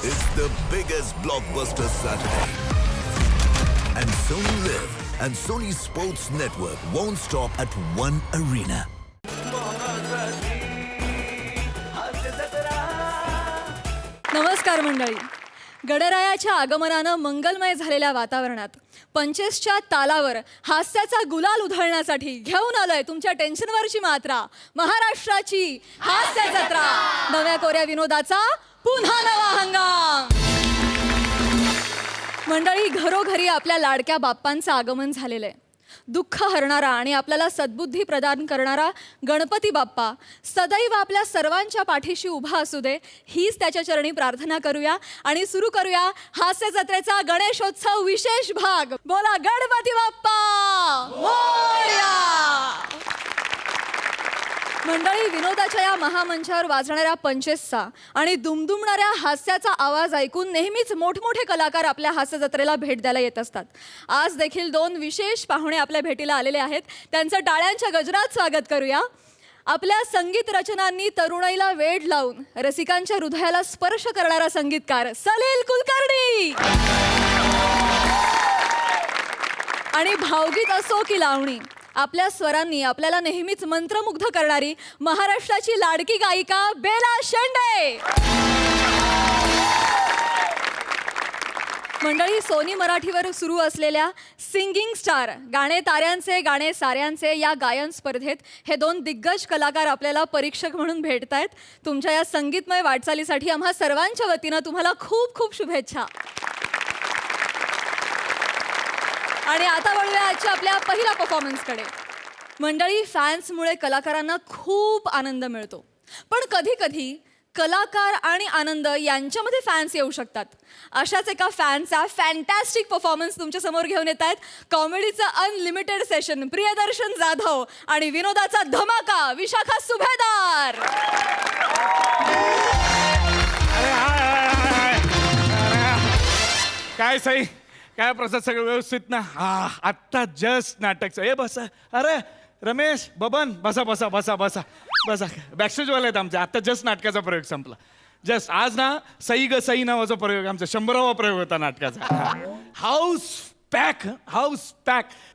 It's the biggest blockbuster Saturday. And Sony Live and Sony Sports Network won't stop at one arena. नमस्कार मंडळी. गणरायाच्या आगमनानं मंगलमय झालेल्या वातावरणात पंचेसच्या तालावर हास्याचा गुलाल उधळण्यासाठी घेऊन आलोय तुमच्या टेन्शनवरची मात्रा, महाराष्ट्राची हास्य जत्रा. नव्या कोऱ्या विनोदाचा पुन्हा नवा हंगाम. मंडळी, घरोघरी आपल्या लाडक्या बाप्पांचं आगमन झालेलं आहे. दुःख हरणारा आणि आपल्याला सद्बुद्धी प्रदान करणारा गणपती बाप्पा सदैव आपल्या सर्वांच्या पाठीशी उभा असू दे, हीच त्याच्या चरणी प्रार्थना करूया आणि सुरू करूया हास्य जत्रेचा गणेशोत्सव विशेष भाग. बोला गणपती बाप्पा मोरया. मंडळी, विनोदाच्या या महामंचावर वाजणाऱ्या पंचेसचा आणि दुमदुमणाऱ्या हास्याचा आवाज ऐकून नेहमीच मोठमोठे कलाकार आपल्या हास्य जत्रेला भेट द्यायला येत असतात. आज देखील दोन विशेष पाहुणे आपल्या भेटीला आलेले आहेत. त्यांचं टाळ्यांच्या गजरात स्वागत करूया. आपल्या संगीत रचनांनी तरुणाईला वेड लावून रसिकांच्या हृदयाला स्पर्श करणारा संगीतकार सलील कुलकर्णी. आणि भावगीत असो की लावणी, आपल्या स्वरांनी आपल्याला नेहमीच मंत्रमुग्ध करणारी महाराष्ट्राची लाडकी गायिका बेला शेंडे. मंडळी, सोनी मराठीवर सुरू असलेल्या सिंगिंग स्टार गाणे ताऱ्यांचे गाणे साऱ्यांचे या गायन स्पर्धेत हे दोन दिग्गज कलाकार आपल्याला परीक्षक म्हणून भेटत आहेत. तुमच्या या संगीतमय वाटचालीसाठी आम्हा सर्वांच्या वतीनं तुम्हाला खूप खूप शुभेच्छा. आणि आता वळूया आजच्या आपल्या पहिल्या परफॉर्मन्सकडे. मंडळी, फॅन्समुळे कलाकारांना खूप आनंद मिळतो, पण कधी कधी कलाकार आणि आनंद यांच्यामध्ये फॅन्स येऊ शकतात. अशाच एका फॅनचा फॅन्टॅस्टिक परफॉर्मन्स तुमच्या समोर घेऊन येत आहेत. कॉमेडीचं अनलिमिटेड सेशन प्रियदर्शन जाधव आणि विनोदाचा धमाका विशाखा सुभेदार. काय सई, काय प्रसाद, सगळं व्यवस्थित ना? आत्ता जस्ट नाटकचं हे बसा. अरे रमेश, बबन, बसा बसा बसा बसा बसा. बॅकस्टेजवाले आहेत आमचे. आत्ता जस्ट नाटकाचा प्रयोग संपला. जस्ट आज ना सई ग सई नावाचा प्रयोग, आमचा 100वा प्रयोग होता नाटकाचा. हाऊस पॅक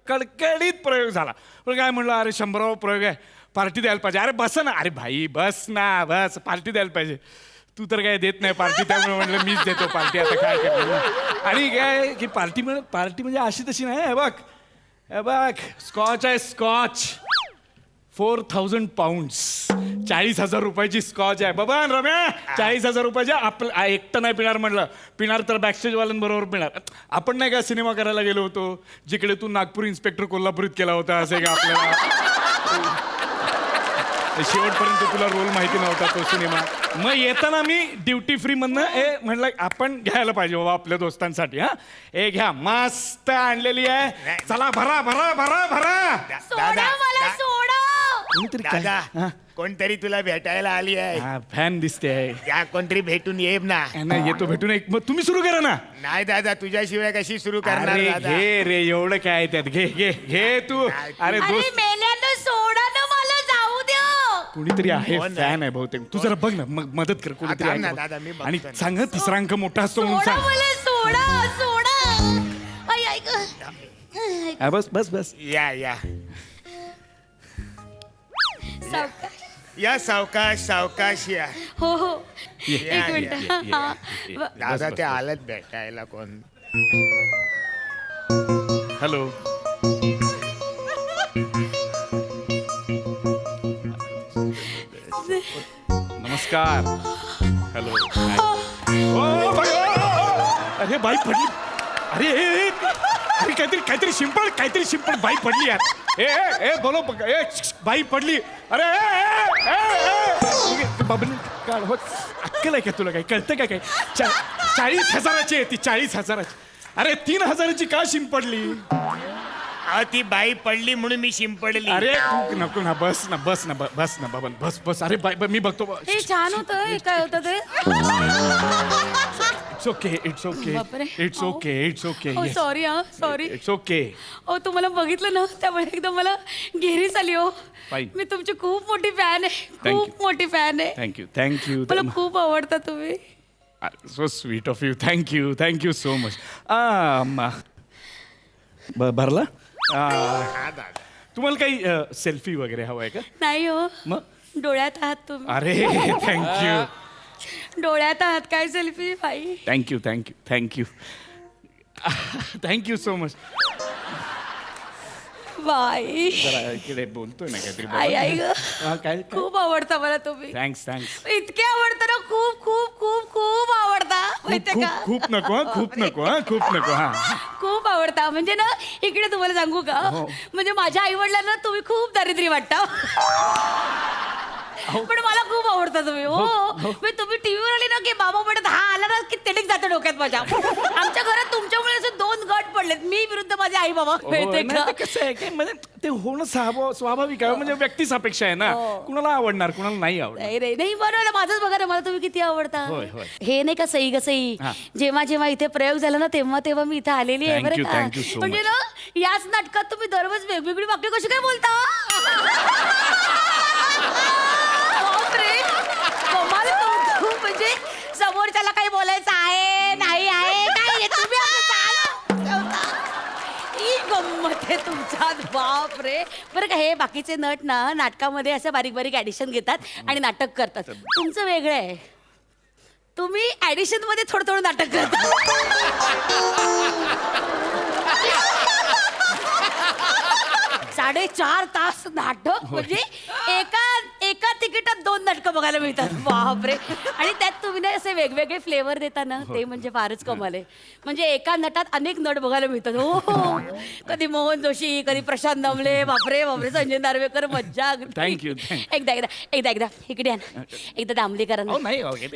कडकडीत प्रयोग झाला. पण काय म्हणलं, अरे 100वा प्रयोग आहे, पार्टी द्यायला पाहिजे. अरे बस ना, अरे भाई बस ना, बस पार्टी द्यायला पाहिजे. तू तर काय देत नाही पार्टी, त्यामुळे म्हटलं मीच देतो पार्टी. आता काय करणार. आणि काय की पार्टी म्हणजे अशी तशी नाही. हे बघ स्कॉच आहे, स्कॉच 4000 पाऊंड्स, 40,000 रुपयाची स्कॉच आहे. बाबा रम्या, 40,000 रुपयाची. आपलं एकटं नाही पिणार म्हणलं, पिणार तर बॅकस्टेजवाल्यांबरोबर पिणार. आपण नाही का सिनेमा करायला गेलो होतो, जिकडे तू नागपूर इन्स्पेक्टर कोल्हापुरीत केला होता, असे का आपल्याला शेवटपर्यंत तुला रोल माहिती नव्हता तो सिनेमा. मग येताना मी ड्युटी फ्री मधनं म्हणलं आपण घ्यायला पाहिजे बाबा आपल्या दोस्तांसाठी. हे घ्या, मस्त आणलेली आहे. चला भरा भरा भरा भरा. दादा, कोणतरी तुला भेटायला आली आहे. फॅन दिसते आहे. या कोणतरी भेटून ये ना. नाही येतो भेटून. मग तुम्ही सुरू करा ना. नाही दादा, तुझ्याशिवाय कशी सुरू करणार अरे दादा? घे रे, एवढं काय त्यात. घे घे घे तू. अरे दोस्त सोडा ना, मला जाऊ द्या. कुणीतरी आहे, कोण फॅन आहे बहुतेक. तू जरा बघ ना, मग मदत कर. कोणीतरी थांब ना आहे दादा, मी बघ. बघतो आणि ना. सांग तिसरा अंक मोठा असतो म्हणून सोडा सांग. मला, सोडा. ऐक. बस बस बस. या सावकाश. या सावकाश सावकाश या. हो हो, ये, एक मिनिट. दादा ते आलत भेटायला. कोण? हॅलो. नमस्कार. हॅलो. अरे बाई पडली. अरे काहीतरी शिंपड बाई पडली यार. ए बोलो. बाई पडली. अरे बाबा काढ. हो, अक्कल आहे का तुला? काही कळतं का? काही 40,000ची आहे ती, 40,000ची. अरे 3,000ची का शिंपडली? ती बाई पडली म्हणून मी शिंपडली. अरे तू नको ना. बस ना बाबन. बस. अरे बाई मी बघतो. हे छान होतं. हे काय होतं ते? It's okay. Sorry. Sorry. It's okay. तुम्हाला बघितलं ना, त्यामुळे एकदम मला घेरीच आली. बाई. मी तुमची खूप मोठी फॅन आहे. Thank खूप मोठी फॅन आहे. थँक्यू. मला खूप आवडता तुम्ही. So sweet of you. Thank you so much. भरला तुम्हाला काही सेल्फी वगैरे हवं आहे का? नाही हो, मग डोळ्यात आहात तुम्ही. अरे थँक्यू डोळ्यात आहात काय सेल्फी बाई. Thank you so much. बाई जरा इकडे बोलतोय ना काहीतरी. आई आई ग, काय खूप आवडता मला तुम्ही. थँक्स. इतके आवडतं ना, खूप खूप खूप खूप आवडता माहितीये का. खूप नको हा. खूप आवडता म्हणजे ना, इकडे तुम्हाला सांगू का, म्हणजे माझ्या आई वडिलांना तुम्ही खूप दारिद्र्य वाटता, पण मला खूप आवडता तुम्ही. हो म्हणजे तुम्ही टीव्हीवर आले ना की बाबा म्हणत हा आला ना की तेडीक जातं डोक्यात माझ्या. आमच्या घरात तुमच्यामुळे असे 2 गट पडलेत, मी विरुद्ध माझे आई बाबा. माहितीये का? कसं आहे काय म्हणजे ते होणं स्वाभाविक आहे, म्हणजे व्यक्ती सापेक्ष आहे ना. कुणाला आवडणार कुणाला नाही आवडणार. नाही बरोबर. माझंच बघा ना, मला तुम्ही किती आवडता. होय. हे नाही का सई ग सई, जेव्हा इथे प्रयोग झाला ना तेव्हा मी इथे आलेली आहे बरं का. Thank you so म्हणजे ना, याच नाटकात तुम्ही दररोज वेगवेगळी वाक्य कशी काय बोलता. बापरे, कमाल कौतुक. म्हणजे समोरच्याला काही बोलायचं आहे नाही आहे काय नाही, तुम्ही आपलं चालू. ही गंमत आहे तुमच्यात. बाप रे. बरं का, हे बाकीचे नट ना नाटकामध्ये असं बारीक बारीक ऍडिशन घेतात आणि नाटक करतात. तुमचं वेगळं आहे, तुम्ही ऍडिशन मध्ये थोडं नाटक करता. 4.5 तास नाटक म्हणजे एका तिकीटात 2 नाटकं बघायला मिळतात. बापरे. आणि त्यात तुम्ही ना असे वेगवेगळे फ्लेवर देता ना, ते म्हणजे फारच कमाल आहे. म्हणजे एका नटात अनेक नट बघायला मिळतात. हो. कधी मोहन जोशी, कधी प्रशांत दामले, बापरे संजय नार्वेकर. मज्जा. थँक्यू. एकदा इकडे या ना. एकदा दामले करा ना.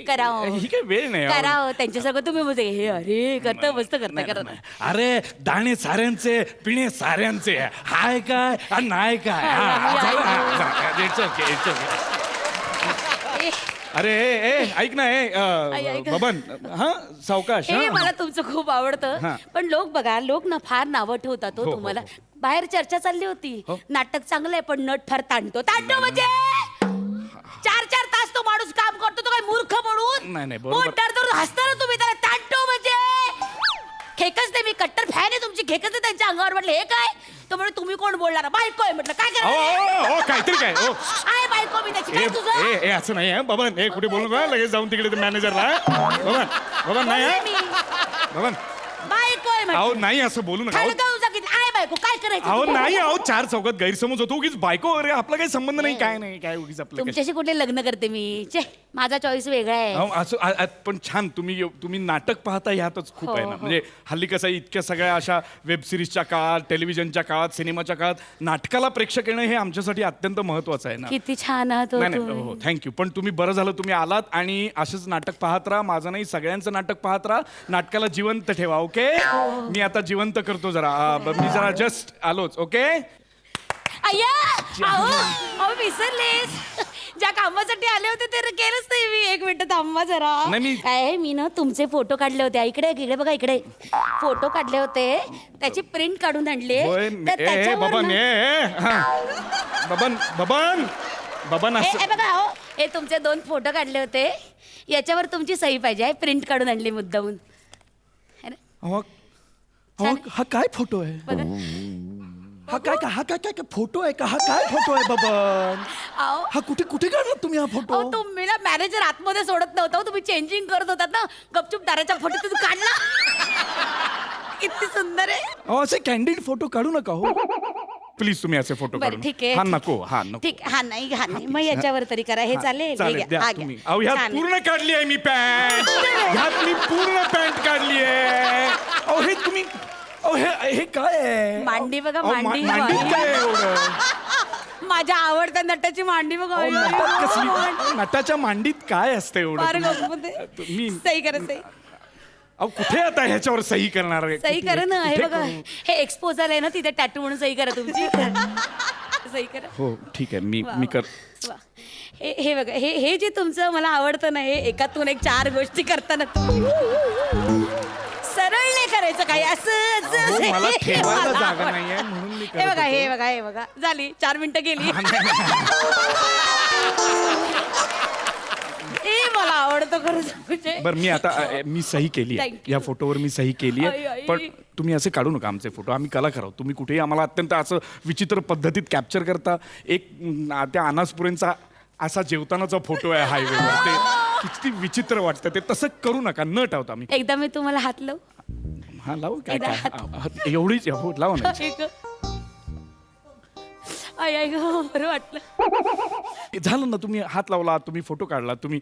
करा ही काही वेळ नाही. करा त्यांच्यासारखं तुम्ही मजा. हे अरे करता मस्त करता करा ना. अरे दाणे साऱ्यांचे पिणे साऱ्यांचे, हाय काय आणि नाही काय. It's okay. अरे ऐक ना ऐक. बबन. हा सावकाश. हे मला तुमचं खूप आवडतं, पण लोक ना फार नावं ठेवतात हो तुम्हाला. बाहेर चर्चा चालली होती, नाटक चांगलं आहे पण नट फार ताणतो म्हणजे 4 तास तो माणूस काम करतो, तो काय मूर्ख म्हणून. नाही, बरोबर. तर हसता ना तुम्ही त्याला ताणतो म्हणजे. खेकच नाही, मी कट्टर फॅन आहे तुमची. खेकच नाही त्यांच्या अंगावर. म्हटलं हे काय, तो म्हणजे तुम्ही कोण बोलणार. बायको आहे म्हटलं. काय करायचं काहीतरी काय आहे बायको मी त्याची. काय तुझं असं नाही. बबन हे कुठे बोलू का लगेच जाऊन तिकडे मॅनेजरला. बबन नाही बबन. बायको आहे अहो नाही असं बोलू नका. आहे बायको. काय करायचं. अहो नाही, 4 चौकात गैरसमज होतो. उगीच बायको वगैरे आपला काही संबंध नाही. काय नाही काय उगीच आपलं तुमच्याशी कुठे लग्न करते मी. माझा चॉईस वेगळा आहे. असं पण छान. तुम्ही नाटक पाहता ह्यातच खूप आहे ना. म्हणजे हल्ली कसं आहे, इतक्या सगळ्या अशा वेब सिरीजच्या काळात, टेलिव्हिजनच्या काळात, सिनेमाच्या काळात नाटकाला प्रेक्षक येणं हे आमच्यासाठी अत्यंत महत्वाचं आहे ना. किती छान आहात हो नाही तुम्ही. हो थँक्यू. पण तुम्ही बरं झालं तुम्ही आलात आणि असंच नाटक पाहत राहा. माझं नाही, सगळ्यांचं नाटक पाहत राहा. नाटकाला जिवंत ठेवा. ओके. मी आता जिवंत करतो जरा. मी जरा जस्ट आलोच. ओके. अहो विसरलेस. ज्या कामासाठी आले होते ते केलंच नाही मी. 1 मिनिट थांबा जरा. काय मी ना तुमचे फोटो काढले होते. इकडे बघा, इकडे फोटो काढले होते, त्याची प्रिंट काढून आणले. बबन हे बघा हो, हे तुमचे 2 फोटो काढले होते, याच्यावर तुमची सही पाहिजे. प्रिंट काढून आणली मुद्दामून. हा काय फोटो आहे. बघा. हा काय फोटो आहे का. हा काय फोटो आहे बबन. हा कुठे काढला तुम्ही हा फोटो. तुम्ही ना मॅनेजर आतमध्ये सोडत नव्हता. तुम्ही चेंजिंग करत होतात ना, गपचूप दाराच्या फोटो तुम्ही काढला. किती सुंदर आहे. असे कॅन्डिड फोटो काढू नका हो प्लीज. तुम्ही असे फोटो काढू. ठीक आहे. हा नको. ठीक. हा नाही मग याच्यावर तरी करा. हे चालेल. ह्यात पूर्ण काढली आहे मी पॅन्ट. ह्यात मी पूर्ण पॅन्ट काढली आहे. अहो हे तुम्ही हे काय आहे. मांडी बघा. मांडी काय एवढं. माझ्या आवडत्या नटाची मांडी बघा. नटाच्या मांडीत काय असतं एवढं. मी सही करा. सही. अहो कुठे आता ह्याच्यावर सही करणार. सही करा ना. हे बघा, हे एक्सपोज आलंय ना तिथे, टॅटू म्हणून सही करा तुमची. सही करा. हो ठीक आहे. मी कर. हे बघा, हे जे तुमचं मला आवडतं ना, हे एकातून एक 4 गोष्टी करताना सरळ नाही करायचं काही असं. मला ठेवायला जागा नाहीये म्हणून मी करत होतो. हे बघा झाली 4 मिनिटं गेली. हे मला आवडतो खरंच म्हणजे. बरं मी आता मी सही केली आहे Thank you. या फोटोवर मी सही केली आई, आहे आई. पण तुम्ही असे काढू नका आमचे फोटो आम्ही कलाकार आहोत तुम्ही कुठेही आम्हाला अत्यंत असं विचित्र पद्धतीत कॅप्चर करता एक त्या अनासपुरेंचा असा जेवतानाचा फोटो आहे हायवेवर ते किती विचित्र वाटतं ते तसं करू नका न ठेवता आम्ही एकदा मी तुम्हाला हात लावू. हा लावू काय एकदा काय एवढीच हो लावा ना आई ग. आई आई ग बरं वाटलं. झालं ना तुम्ही हात लावला तुम्ही फोटो काढला तुम्ही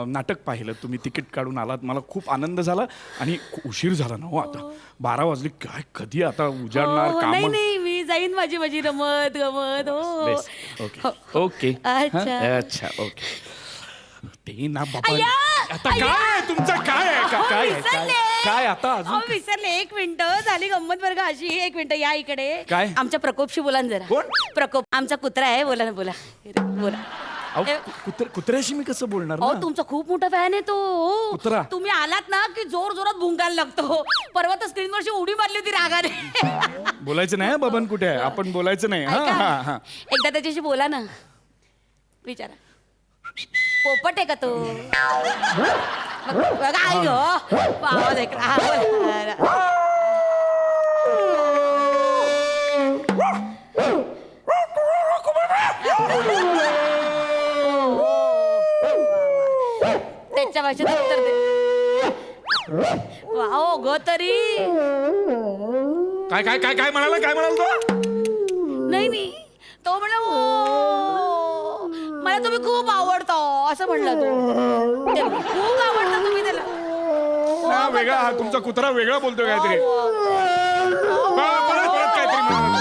नाटक पाहिलं तुम्ही तिकीट काढून आलात मला खूप आनंद झाला आणि उशीर झाला ना हो आता 12 वाजले काय कधी आता उजाडणार हो, नाही काम नाही मी जाईन माझी माझी रमत गमत हो. ओके ओके अच्छा. अच्छा ओके ते ना बाबा अय्या! आता काय आहे तुमचं काय आहे अहो, काय आहे विसरले. काय आता अहो, अजून विसरले. एक मिनिट झाली गंमत बरं का अशी. एक मिनिट या इकडे. काय? आमच्या प्रकोपशी बोला ना जरा. कोण? प्रकोप आमचा कुत्रा आहे. बोला ना बोला बोला. अहो, कुत्र्याशी मी कसं बोलणार अहो ना तुमचा खूप मोठा फॅन आहे तो. कुत्रा? तुम्ही आलात ना की जोर जोरात भुंकायला लागतो. परवा तर स्क्रीनवरची उडी मारली होती रागाने. बोलायचं नाही हा, बबन कुठे आहे आपण बोलायचं नाही हा ऐका, हा हा एकदा त्याच्याशी बोला ना. विचारा पोपट आहे का तो? बघा आई गो आवाज ऐकला. हा, बोला. त्याच्या भाषेत उत्तर दे. वाव ग तरी काय काय काय काय म्हणाला तो नाही नाही तो म्हणला "ओ, मला तुम्ही खूप आवडतो असं म्हणला तो. ते खूप आवडतं तुम्ही त्याला. हा, वेगळा हा तुमचा कुत्रा वेगळा बोलतोय काहीतरी परत परत काहीतरी म्हणाला.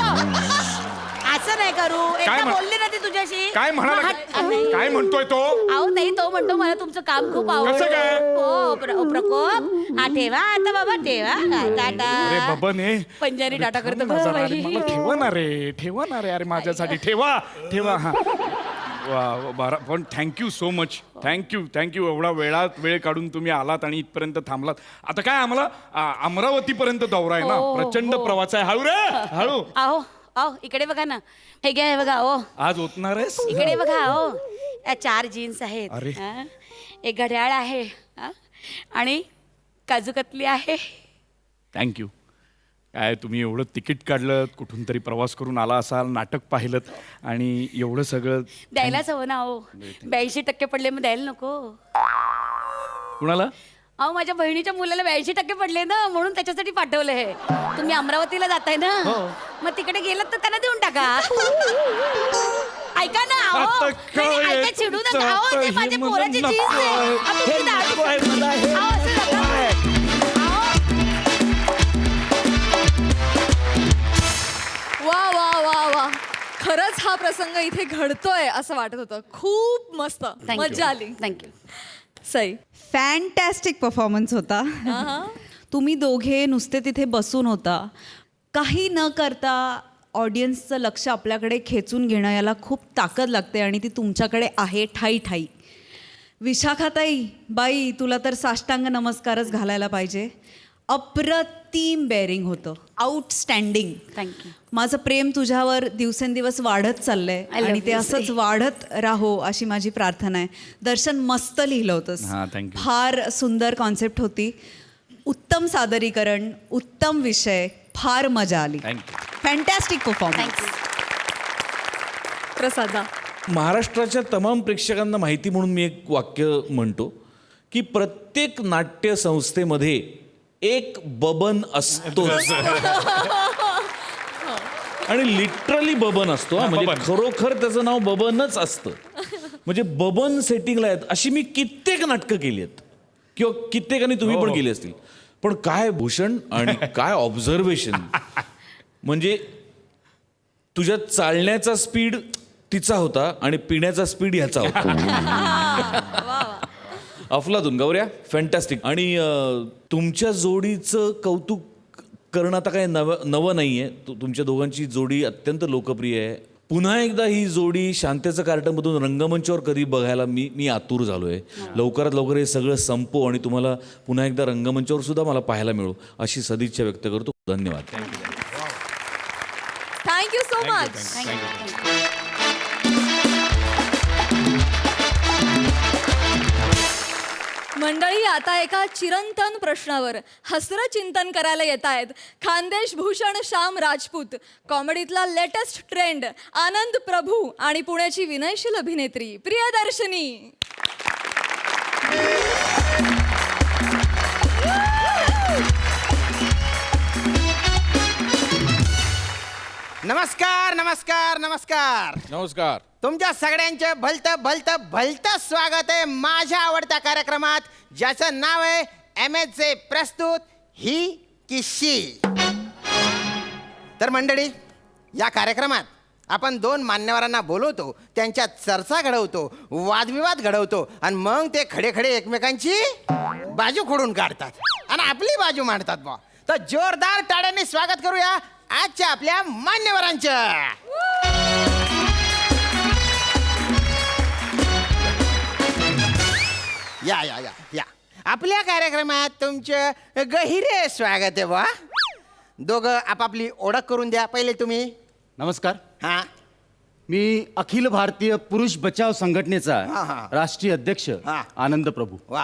असं नाही करू. काय एकदा म्हण- बोलली ना ती तुझ्याशी. काय म्हणाला नाही. काय म्हणतोय तो अहो नाही तो म्हणतो मला तुमचं काम खूप कसं काय? आवडतं. हो प्रकोप हा ठेवा आता बाबा ठेवा. अरे टाटा बबन हे पंजारी टाटा थांब करतो ना गं जरा, बाई. अरे मला ठेवा ना रे अरे माझ्यासाठी ठेवा ठेवा हा वा बरं पण थँक्यू सो मच थँक्यू एवढा वेळ काढून तुम्ही आलात आणि इथपर्यंत थांबलात आता काय आम्हाला अमरावती पर्यंत दौरा आहे ना हो, प्रचंड हो. प्रवास आहे हळू रे हळू अहो अहो इकडे बघा ना. हे घ्या हे बघा ओ आज ओतणार आहेस इकडे बघा ओ या 4 जीन्स आहेत. अरे. हा? एक घड्याळ आहे हा? आणि काजू कतली आहे. थँक्यू काय तुम्ही एवढं तिकीट काढलं कुठून तरी प्रवास करून आला असाल नाटक पाहिलं आणि एवढं सगळं द्यायलाच हवं ना ओ. 82% पडले मग द्यायला नको. कुणाला अहो माझ्या बहिणीच्या मुलाला 82% पडले ना म्हणून त्याच्यासाठी पाठवलं हे. तुम्ही अमरावतीला जाताय ना मग तिकडे गेलात तर त्यांना देऊन टाका. ऐका ना अहो. आता नाही, काय ऐका चिडू नका. आता अहो, ते हे माझ्या मला पोराची नको जीन्स आहे. आहे. आपण हे किती दारू- नको आहे मला, हे अहो, असं नका. वा वा वा वा खरंच हा प्रसंग इथे घडतोय असं वाटत होतं खूप मस्त मजा आली थँक्यू. सई फॅन्टॅस्टिक परफॉर्मन्स होता तुम्ही दोघे नुसते तिथे बसून होता काही न करता ऑडियन्सचं लक्ष आपल्याकडे खेचून घेणं याला खूप ताकद लागते आणि ती तुमच्याकडे आहे ठाई ठाई. विशाखाताई बाई तुला तर साष्टांग नमस्कारच घालायला पाहिजे. अप्रतिम बेअरिंग होतं आउटस्टँडिंग. थँक्यू. माझं प्रेम तुझ्यावर दिवसेंदिवस वाढत चाललंय I love आणि ते you, असंच Sri. वाढत राहो अशी माझी प्रार्थना आहे. दर्शन मस्त लिहिलं होतंस हां, thank you. फार सुंदर कॉन्सेप्ट होती. उत्तम सादरीकरण उत्तम विषय फार मजा आली. Thank you fantastic performance. प्रसादा महाराष्ट्राच्या तमाम प्रेक्षकांना माहिती म्हणून मी एक वाक्य म्हणतो की प्रत्येक नाट्य संस्थेमध्ये एक बबन असतोच आणि लिटरली बबन असतो हा. म्हणजे बबन. खरोखर त्याचं नाव बबनच असतं. म्हणजे बबन सेटिंगला आहेत अशी मी कित्येक नाटकं केली आहेत किंवा कित्येकांनी तुम्ही पण केली असतील. पण काय भूषण आणि काय ऑब्झर्वेशन. म्हणजे तुझ्या चालण्याचा स्पीड तिचा होता आणि पिण्याचा स्पीड ह्याचा होता. अफलातून गौऱ्या फॅन्टॅस्टिक. आणि तुमच्या जोडीचं कौतुक करणं आता काय नवं नाही आहे. तुमच्या दोघांची जोडी अत्यंत लोकप्रिय आहे. पुन्हा एकदा ही जोडी शांतेचं कार्टमधून रंगमंचावर कधी बघायला मी आतुर झालो आहे. लवकरात लवकर हे सगळं संपो आणि तुम्हाला पुन्हा एकदा रंगमंचावर सुद्धा मला पाहायला मिळो अशी सदिच्छा व्यक्त करतो. धन्यवाद. थँक्यू सो मच मंडळी आता एका चिरंतन प्रश्नावर हसरं चिंतन करायला येत आहेत खानदेश भूषण श्याम राजपूत, कॉमेडीतला लेटेस्ट ट्रेंड आनंद प्रभू आणि पुण्याची विनयशील अभिनेत्री प्रियदर्शनी. नमस्कार नमस्कार नमस्कार नमस्कार. तुमच्या सगळ्यांचे भलत स्वागत आहे माझ्या आवडत्या कार्यक्रमात, ज्याचं नाव आहे MSJ प्रस्तुत ही किशी. तर मंडळी, या कार्यक्रमात आपण 2 मान्यवरांना बोलवतो, त्यांच्यात चर्चा घडवतो, वादविवाद घडवतो आणि मग ते खडे खडे एकमेकांची बाजू खोडून काढतात आणि आपली बाजू मांडतात बा. तर जोरदार टाळ्यांनी स्वागत करूया आजच्या आपल्या मान्यवरांचं. या या या या आपल्या कार्यक्रमात तुमचं गहिरे स्वागत आहे बा. दोघं आपापली ओळख करून द्या. पहिले तुम्ही. नमस्कार, हा मी अखिल भारतीय पुरुष बचाव संघटनेचा हा, हा. राष्ट्रीय अध्यक्ष हा. आनंद प्रभू. वा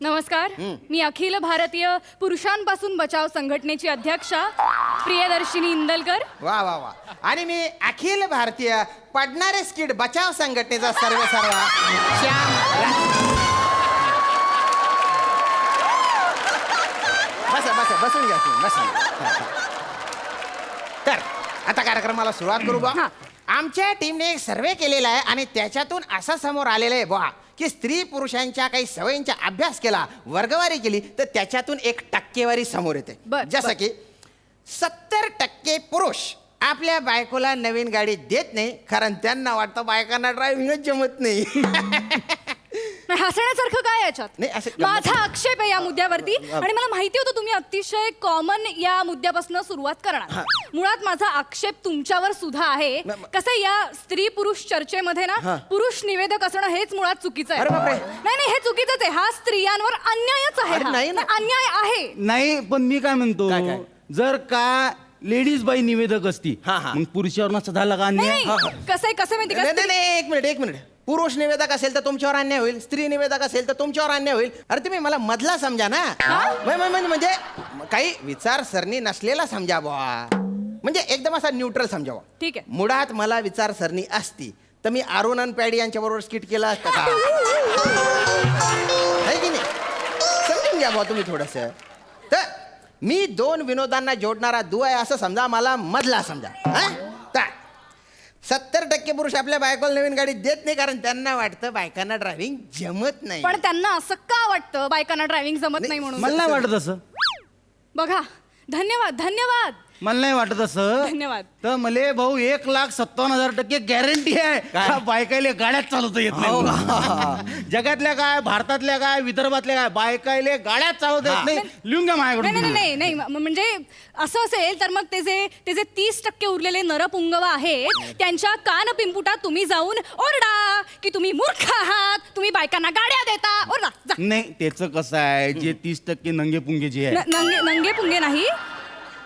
नमस्कार, मी अखिल भारतीय पुरुषांपासून बचाव संघटनेची अध्यक्षा प्रियदर्शिनी इंदलकर. वा वा वा. आणि मी अखिल भारतीय पडणारे स्किड बचाव संघटनेचा सर्व श्याम बसा बसा बसून घ्या तुम्ही, बसून घ्या. तर आता कार्यक्रमाला सुरुवात करू बा. आमच्या टीमने एक सर्वे केलेला आहे आणि त्याच्यातून असं समोर आलेलं आहे बा की स्त्री पुरुषांच्या काही सवयींचा अभ्यास केला, वर्गवारी केली तर त्याच्यातून 1% समोर येते. जसं की 70% पुरुष आपल्या बायकोला नवीन गाडी देत नाही, कारण त्यांना वाटतं बायकांना ड्रायव्हिंगच जमत नाही. हसण्यासारखं काय याच्यात? नाही, असं माझा आक्षेप आहे या मुद्द्यावरती आणि मला माहिती होतं तुम्ही अतिशय कॉमन या मुद्द्यापासून सुरुवात करणार. मुळात माझा आक्षेप तुमच्यावर सुद्धा आहे. कसं या स्त्री पुरुष चर्चेमध्ये ना पुरुष निवेदक असणं हेच मुळात चुकीचं आहे. अरे बापरे. नाही हे चुकीचंच आहे. हा स्त्रियांवर अन्यायच आहे. अरे हा. नाही ना. अन्याय आहे. नाही, पण मी काय म्हणतो, काय? जर का लेडीज बाई निवेदक असती हा, हा. मग पुरुषावर नसता झाला का अन्याय? कसं माहिती का? नाही नाही एक मिनिट. पुरुष निवेदक असेल तर तुमच्यावर अन्याय होईल, स्त्री निवेदक असेल तर तुमच्यावर अन्याय होईल. अरे तुम्ही मला मधला समजा ना. म्हणजे काही विचारसरणी नसलेला समजा बुवा, म्हणजे एकदम असा न्यूट्रल समजावा. ठीक आहे. मुळात मला विचारसरणी असती तर मी अरुण आणि पॅडी यांच्या बरोबर स्किट केला असतं का? आहे की नाही? समजून घ्या बुवा तुम्ही थोडस. तर मी 2 विनोदांना जोडणारा दुवा आहे असं समजा, मला मधला समजा. हा? तर 70% पुरुष आपल्या बायकोला नवीन गाडी देत नाही, कारण त्यांना वाटतं बायकांना ड्रायव्हिंग जमत नाही. पण त्यांना असं का वाटतं बायकांना ड्रायव्हिंग जमत नाही म्हणून? मला नाही वाटत असं. बघा, धन्यवाद. मला नाही वाटत असं. धन्यवाद. तर मले भाऊ 1,57,000% गॅरंटी आहे का बायकायले गाड्यात चालवता येत नाही. जगातल्या काय, भारतातल्या काय, विदर्भातल्या काय, बायकायले गाड्यात चालवता येत नाही. लिहून घ्या माझ्याकडून. नाही म्हणजे असं असेल तर मग ते जे 30% उरलेले नरपुंगव आहेत त्यांच्या कान पिंपुटात तुम्ही जाऊन ओरडा की तुम्ही मूर्ख आहात, तुम्ही बायकांना गाड्या देता. ओरडा जा. नाही, त्याचं कसं आहे, जे 30% नंगे पुंगे जे आहे, नंगे पुंगे नाही,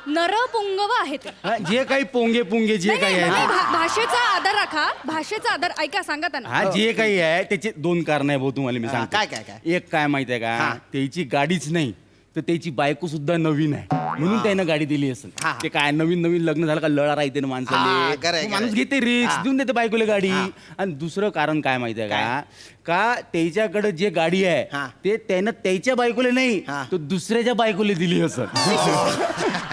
नरपुंगव आहेत. जे काही पोंगे जे काही आहे, भाषेचा आदर राखा. भाषेचा आदर ऐका, सांगा त्यांना. हा जे काही आहे त्याचे 2 कारण आहे भाऊ, तुम्हाला मी सांगतो. काय? एक काय माहिती आहे का, त्याची गाडीच नाही तर त्याची बायको सुद्धा नवीन आहे, म्हणून त्यानं गाडी दिली असेल. ते काय नवीन लग्न झालं का लळा राहते ना खरंय, माणसाले, खरंय. माणूस घेते रिक्स, देऊन देते बायकोला गाडी. आणि दुसरं कारण काय माहिती आहे का त्याच्याकडे जे गाडी आहे ते त्यानं त्याच्या बायकोला नाही तो दुसऱ्याच्या बायकोला दिली असं.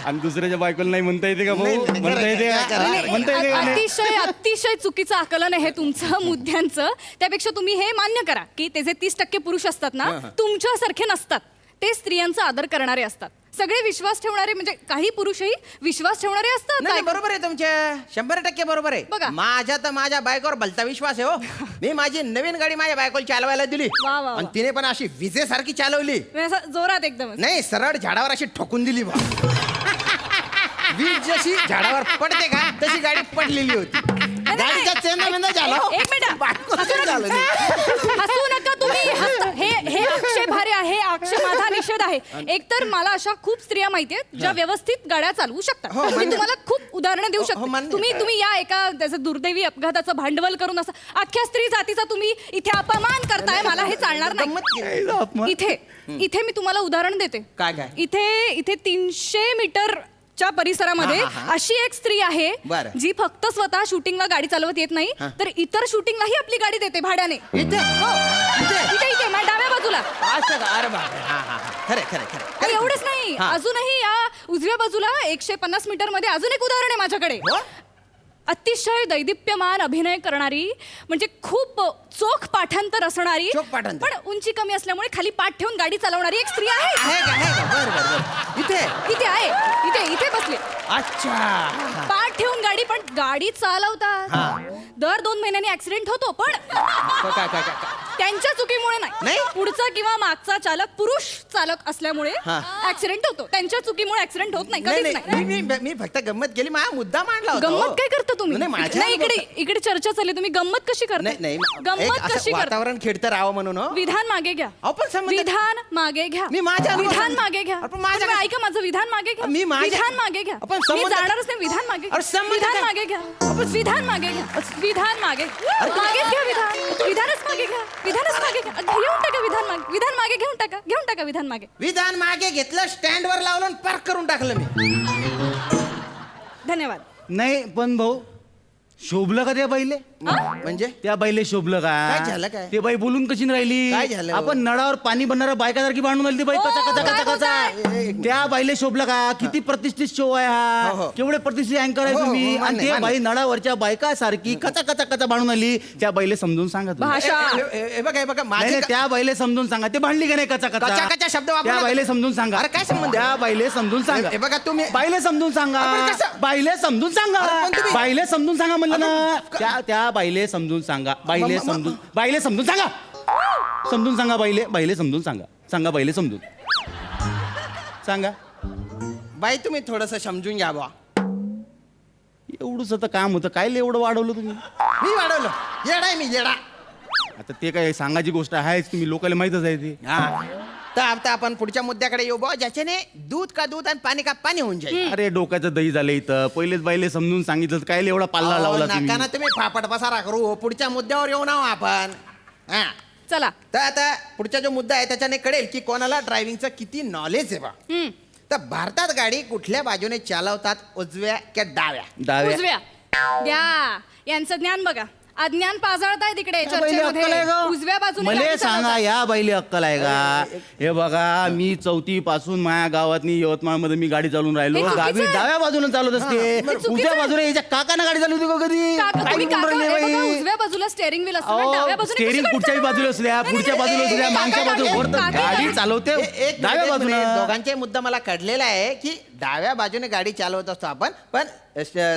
आणि दुसऱ्याच्या बायकोला नाही म्हणता येते का भाऊ? म्हणता येते का? म्हणता येते का नाही? अतिशय चुकीचं आकलन आहे हे तुमचं मुद्द्यांचं. त्यापेक्षा तुम्ही हे मान्य करा की ते जे 30% पुरुष असतात ना तुमच्यासारखे नसतात. ते स्त्रियांचा आदर करणारे असतात. सगळे विश्वास ठेवणारे, म्हणजे काही पुरुषही विश्वास ठेवणारे असतात. नाही बरोबर आहे तुमचे, 100% बरोबर आहे. बघा. माझ्या तर माझ्या बायकोवर भलता विश्वास आहे हो. मी माझी नवीन गाडी माझ्या बायकोला चालवायला दिली वा, वा. आणि तिने पण अशी विजेसारखी चालवली. असं जोरात एकदम. नाही, सरळ झाडावर अशी ठोकून दिली बा. वीज जशी झाडावर पडते का तशी गाडी पडलेली होती. गाडीचा चेंदा झाला. एक मिनिट. बायकोचं हसू झालं नाही. नका तुम्ही. हे आक्षेपार्ह आहे, माझा निषेध आहे. एकतर मला अशा खूप स्त्रिया माहिती आहेत ज्या व्यवस्थित गाड्या चालवू शकतात. हो, मी मान्य. तुम्हाला खूप उदाहरणं देऊ शकते. मान्य. तुम्ही या एका त्याचं दुर्दैवी अपघाताचं भांडवल करून असं अख्ख्या स्त्री जातीचा तुम्ही इथे अपमान करताय. मला हे चालणार नाही. गंमत केली. इथे मी तुम्हाला उदाहरण देते. काय? इथे 300 मीटरच्या परिसरामध्ये हा, हा, हा. अशी एक स्त्री आहे बरं. जी फक्त स्वतः शूटिंगला गाडी चालवत येत नाही तर इतर शूटिंगलाही आपली गाडी देते भाड्याने. इथे? हो. इथे माझ्या डाव्या बाजूला. असं का? अरे बापरे. हा. खरे आणि एवढंच नाही, अजूनही या उजव्या बाजूला 150 मीटर मध्ये अजून एक उदाहरण आहे माझ्याकडे. अतिशय दैदिप्यमान अभिनय करणारी, म्हणजे खूप चोख पाठांतर असणारी, चोख पाठांतर. पण उंची कमी असल्यामुळे खाली पाठ ठेवून गाडी चालवणारी एक स्त्री आहे. आहे का? बर. इथे आहे. इथे बसली. अच्छा. पाठ ठेवून गाडी, पण गाडी चालवतात. दर 2 महिन्यांनी ऍक्सिडेंट होतो, पण काय? त्यांच्या चुकीमुळे नाही. पुढचा किंवा मागचा चालक पुरुष चालक असल्यामुळे ऍक्सिडेंट होतो. त्यांच्या चुकीमुळे ऍक्सिडेंट होत नाही, कधीच नाही. मी फक्त गंमत केली. माझा मुद्दा मांडला होता. गंमत काय करता तुम्ही? नाही, माझ्या- नाही, इकडे चर्चा चालली. तुम्ही गंमत कशी करता? नाही गंमत असं कशी करता? वातावरण खेळतं राहावं म्हणून हो. विधान मागे घ्या. पण संबंध- विधान मागे घ्या. मी माझ्या विधान अनुभवातून- मागे घ्या. आपण माझ्या- तुम्ही ऐका माझं विधान मागे घ्या. मी माझ्या- विधान मागे घ्या. आपण मी संबंध- जाणारच नाही. विधान मागे घ्या. अरे संबंध विधान काय? मागे घ्या. विधान मागे घ्या. विधान मागे मागेच घ्या. विधानच मागे घ्या. विधानच मागे घ्या. घेऊन टाका विधान मागे. विधान मागे घेऊन टाका विधान मागे. विधान मागे घेतलं, स्टँड वर लावलं आणि पार्क करून टाकलं मी. धन्यवाद. नाही पण भाऊ, शोभलं का त्या बाईले? म्हणजे त्या बाईले शोभलं काय का? झालं काय? ते बाई बोलून कशी काय राहिली? झालं? आपण नळावर पाणी बनणारा बायकासारखी भांडून आली ती बाई. कचा कचा काय कचा बोलताय? कचा. त्या बाईले शोभलं का? किती प्रतिष्ठित शो आहे हो, हो. हा. केवढे प्रतिष्ठित अँकर आहे हो, हो, तुम्ही. मान्य, आणि ते मान्य. बाई नळावरच्या बायकासारखी कचा कचा कचा भांडून आली. त्या बाईले समजून सांगा तुम्ही. भाषा. हे बघा नाही, माझे नाही, त्या बाईले समजून सांगा. ते भांडली का नाही कचा कचा कचा? कचा शब्द वापरू त्या नका. बाईले समजून सांगा. अरे काय संबंध? त्या बाईले समजून सांगा. हे बघा तुम्ही बाईले समजून सांगा. आपण कसं? बाईले समजून सांगा. अरे पण तुम्ही- बाईले समजून सांगा म्हणलं ना. त्या बाईले समजून सांगा. बाईले समजून सांगा. समजून सांगा बाईले समजून सांगा बाईले समजून सांगा. बाई तुम्ही थोडस समजून घ्या बा. एवढंच आता काम होतं काय एवढं वाढवलं तुम्ही? मी वाढवलं. येडा आहे मी, येडा. आता ते काय सांगायची गोष्ट आहेच, तुम्ही लोकांना माहितच आहे ती. तर आता आपण पुढच्या मुद्द्याकडे येऊ बा, ज्याच्याने दूध का दूध आणि पाणी का पाणी होऊन जाईल. अरे डोक्याचं दही झालं इथं. पहिलेच बाईले समजून सांगितलं तर काय एवढा पाल्ला लावला नका तुम्ही? ना तुम्ही फापट पसारा करू. पुढच्या मुद्द्यावर येऊ ना आपण. हा. चला. तर आता पुढचा जो मुद्दा आहे त्याच्याने कळेल की कोणाला ड्रायव्हिंगचं किती नॉलेज आहे बा. तर भारतात गाडी कुठल्या बाजूने चालवतात, उजव्या की डाव्या? डाव्या. उजव्या. द्या यांचं ज्ञान बघा. अज्ञान पाजाळताय तिकडे या बाईले अक्कल आहे चर्चेमध्ये. का? उजव्या बाजूने मले गाडी सांगा चालवतात. या बाईले अक्कल आहे का? हे बघा मी 4थी पासून माझ्या गावातनी यवतमाळ मध्ये मी गाडी चालून राहिलो. हे चुकीचं गावी आहे. डाव्या बाजूने चालवत असते. चुकीचं उजव्या आहे. बाजूने याच्या काकानं गाडी चालवली का कधी? काका, काय तुम्ही बोलून काका, राहिले हे बघा, बाई? उजव्या बाजूला स्टेअरिंग व्हील असतं, अहो, डाव्या बाजूने स्टेअरिंग कशी गाडी पुढच्याही बाजूला असू द्या, नाही, पुढच्या नाही, बाजूला असू द्या, काका, मागच्या काका, बाजूला वर तर काका, गाडी काका. चालवते एक डाव्या मिनिट, बाजूने. दोघांचे मुद्दा मला कळलेला आहे की डाव्या बाजूने गाडी चालवत असतो आपण, पण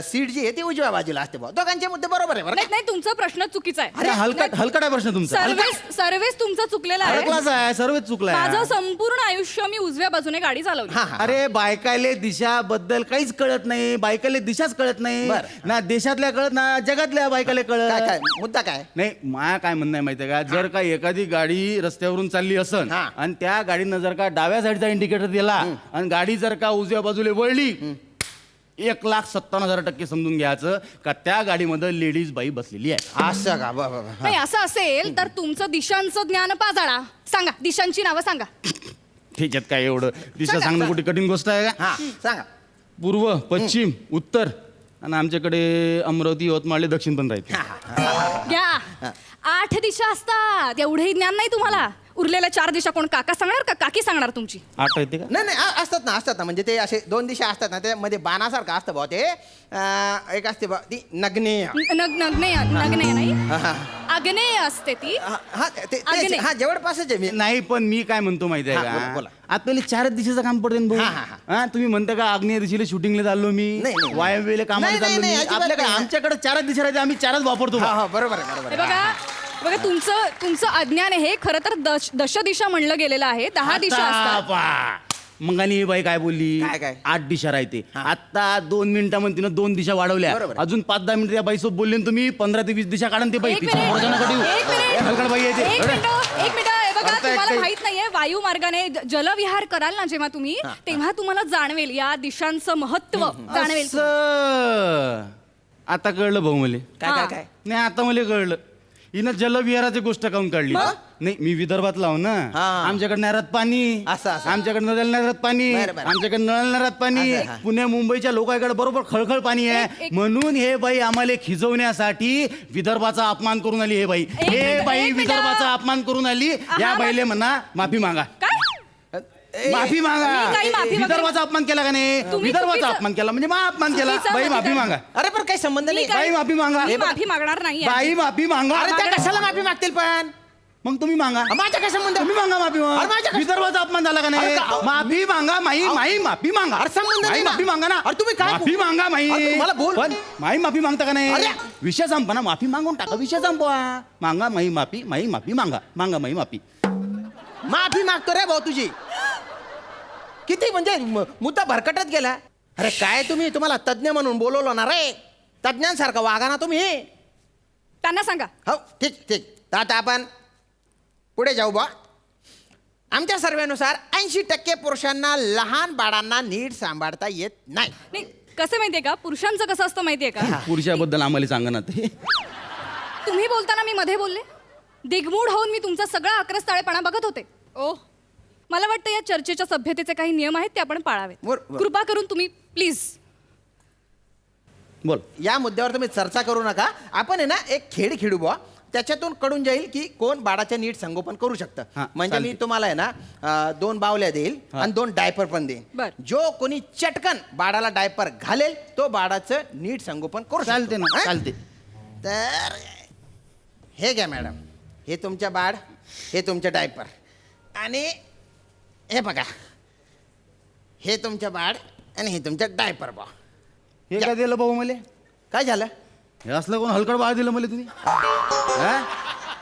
सीट जी आहे ती उजव्या बाजूला असते बा. दोघांचे मुद्दे बरोबर आहे बरं नाही का? नाही, तुमचा प्रश्न चुकीचा आहे. अरे हलकट आहे प्रश्न तुमचा. सर्वेस तुमचा चुकलेला आहे. अडकलाच आहे, सर्वच चुकलाय. माझं संपूर्ण आयुष्य मी उजव्या बाजूने गाडी चालवली. हा, हा. अरे बायकाले दिशाबद्दल काहीच कळत नाही. बायकाले दिशाच कळत नाही. बरं. ना देशातल्या कळत ना जगातल्या बायकाले काय कळत. काय मुद्दा काय? नाही माया काय म्हणणं आहे माहितीये का, जर का एखादी गाडी रस्त्यावरून चालली असन हा. आणि त्या गाडीनं जर का डाव्या साईडचा इंडिकेटर दिला आणि गाडी जर का उजव्या बाजूला वळली, 1,57,000% समजून घ्यायचं का त्या गाडीमध्ये लेडीज बाई बसलेली आहे. असं का? बा, बा, बा. नाही असं असेल तर तुमचं दिशांचं ज्ञान पाजाळा. सांगा दिशांची नावं सांगा. त्याच्यात काय एवढं दिशा सांगा, सांगणं सांगा. कुठे कठीण गोष्ट आहे का? हा सांगा. पूर्व पश्चिम उत्तर आणि आमच्याकडे अमरावती यवतमाळ दक्षिण पण राहते. घ्या. 8 दिशा असतात. एवढंही ज्ञान नाही तुम्हाला. उरलेल्या 4 दिशा कोण काका सांगणार का काकी सांगणार तुमची? 8 येते का? नाही नाही असतात ना म्हणजे ते असे 2 दिशा असतात ना, त्यामध्ये बाणासारखं असतं भाऊ ते. एक असते बा ती नग्नेय. नग्नेय नाही, हा, हा. आग्नेय असते ती. हा, अग्नेय. हा जवळपासच आहे मी. नाही पण मी काय म्हणतो माहितीये हा, का, बोला, बोला. आपल्याला 4 दिशेचं काम पडते ना हा, भाऊ. हा, हा तुम्ही म्हणता का आग्नेय दिशेला शूटिंगला चाललो मी, नाही, नाही. वायव्येला कामाला नाही, चाललो नाही, मी. अजिबात आपल्याकडे नाही. आमच्याकडे 4 दिशा राहते, आम्ही 4च वापरतो. हा हा बरोबर आहे बरोबर हे आहे. बघा तुमचं अज्ञान आहे. खरं तर दश दिशा म्हणलं गेलेलं आहे. 10 दिशा असतात. मग आणि ही बाई काय बोलली काय? 8 दिशा राहते आता 2 मिनिटामध्ये तिनं 2 दिशा वाढवल्या बरोबर. अजून 5-10 मिनिटं त्या बाईसोबत बोलले ना तुम्ही 15 ते 20 दिशा काढून ते बाई एक तिच्या मिनिट, पोराच्या नका देऊ. एक मिनिट. ए, हलकट बाई आहे ते. एक मिनिट हे बघा करतायत तुम्हाला काही. माहित नाहीये वायू मार्गाने जलविहार कराल ना जेव्हा तुम्ही तेव्हा तुम्हाला जाणवेल या दिशांचं महत्व जाणवेल असं. आता कळलं भाऊ मला काय नाही आता मला कळलं हिनं जलविहाराची गोष्ट काऊन काढली नाही मी विदर्भात लावू ना हा. आमच्याकडे नळात पाणी असं. आमच्याकडे नद्याला नळात पाणी बरं. आमच्याकडे नळ नळात पाणी असं, हा. पुण्या मुंबईच्या लोकांकडे बरोबर खळखळ पाणी आहे म्हणून हे बाई आम्हाला खिजवण्यासाठी विदर्भाचा अपमान करून आली हे बाई एक हे मिनिट, बाई एक मिनिट. विदर्भाचा अपमान करून आली या बाईले म्हणा माफी मागा काय माफी मागा मी काही माफी वगैरे- विदर्भाचा अपमान केला का नाही तुम्ही विदर्भाचा चुकीचं- अपमान केला म्हणजे मा अपमान केला चुकीचं बाई म्हणजे माफी काय? मागा अरे पण काही संबंध नाही बाई माफी मागा मी माफी मागणार नाही बाई माफी मागा अरे त्या कशाला माफी मागतील पण मग तुम्ही मागा माझ्या काय संबंध तुम्ही मागा माफी अरे मागा माझ्या काय- विदर्भाचा अपमान झाला का नाही अरे का- माफी मागा माई माफी मागा अरे संबंध माई नाही ना. माफी मागा ना अरे तुम्ही काय माफी बोल- मागा माई अरे मला बोल. पण माई माफी मागता का नाही अरे. विषय संपा ना माफी मागून टाका विषय संपवा मागा माई माफी मागा मागा माई माफी माफी मागतो रे भाऊ तुझी किती म्हणजे मुद्दा भरकटत गेला अरे काय तुम्ही तुम्हाला तज्ञ म्हणून बोलवलं ना रे तज्ञांसारखं वागा ना तुम्ही त्यांना सांगा हो ठीक तर आता आपण पुढे जाऊ बा आमच्या सर्वेनुसार 80% पुरुषांना लहान बाळांना नीट सांभाळता येत नाही नाही कसं माहितीये का पुरुषांचं कसं असतं माहितीये का पुरुषाबद्दल आम्हाला सांगा ना ते तुम्ही बोलताना मी मध्ये बोलले दिगमूढ होऊन मी तुमचा सगळा आक्रस्ताळेपणा बघत होते ओ मला वाटतं या चर्चेच्या सभ्यतेचे काही नियम आहेत ते आपण पाळावेत बरोबर. कृपा करून तुम्ही प्लीज बोल या मुद्द्यावर तुम्ही चर्चा करू नका आपण आहे ना एक खेळ खेळू बुवा त्याच्यातून कळून जाईल की कोण बाळाचे नीट संगोपन करू शकतं हा, म्हणजे मी चालते. तुम्हाला आहे ना 2 बावल्या देईल आणि 2 डायपर पण देईन बर. जो कोणी चटकन बाळाला डायपर घालेल तो बाळाचं नीट संगोपन करू शकतो. चालते ना हा? चालते तर हे घ्या मॅडम हे तुमच्या बाळ हे तुमचं डायपर आणि हे बघा हे तुमचं बाळ आणि हे तुमचं डायपर बा हे काय दिलं भाऊ मला काय झालं हे असलं कोण हलकड बाळ दिलं मला तुम्ही हा?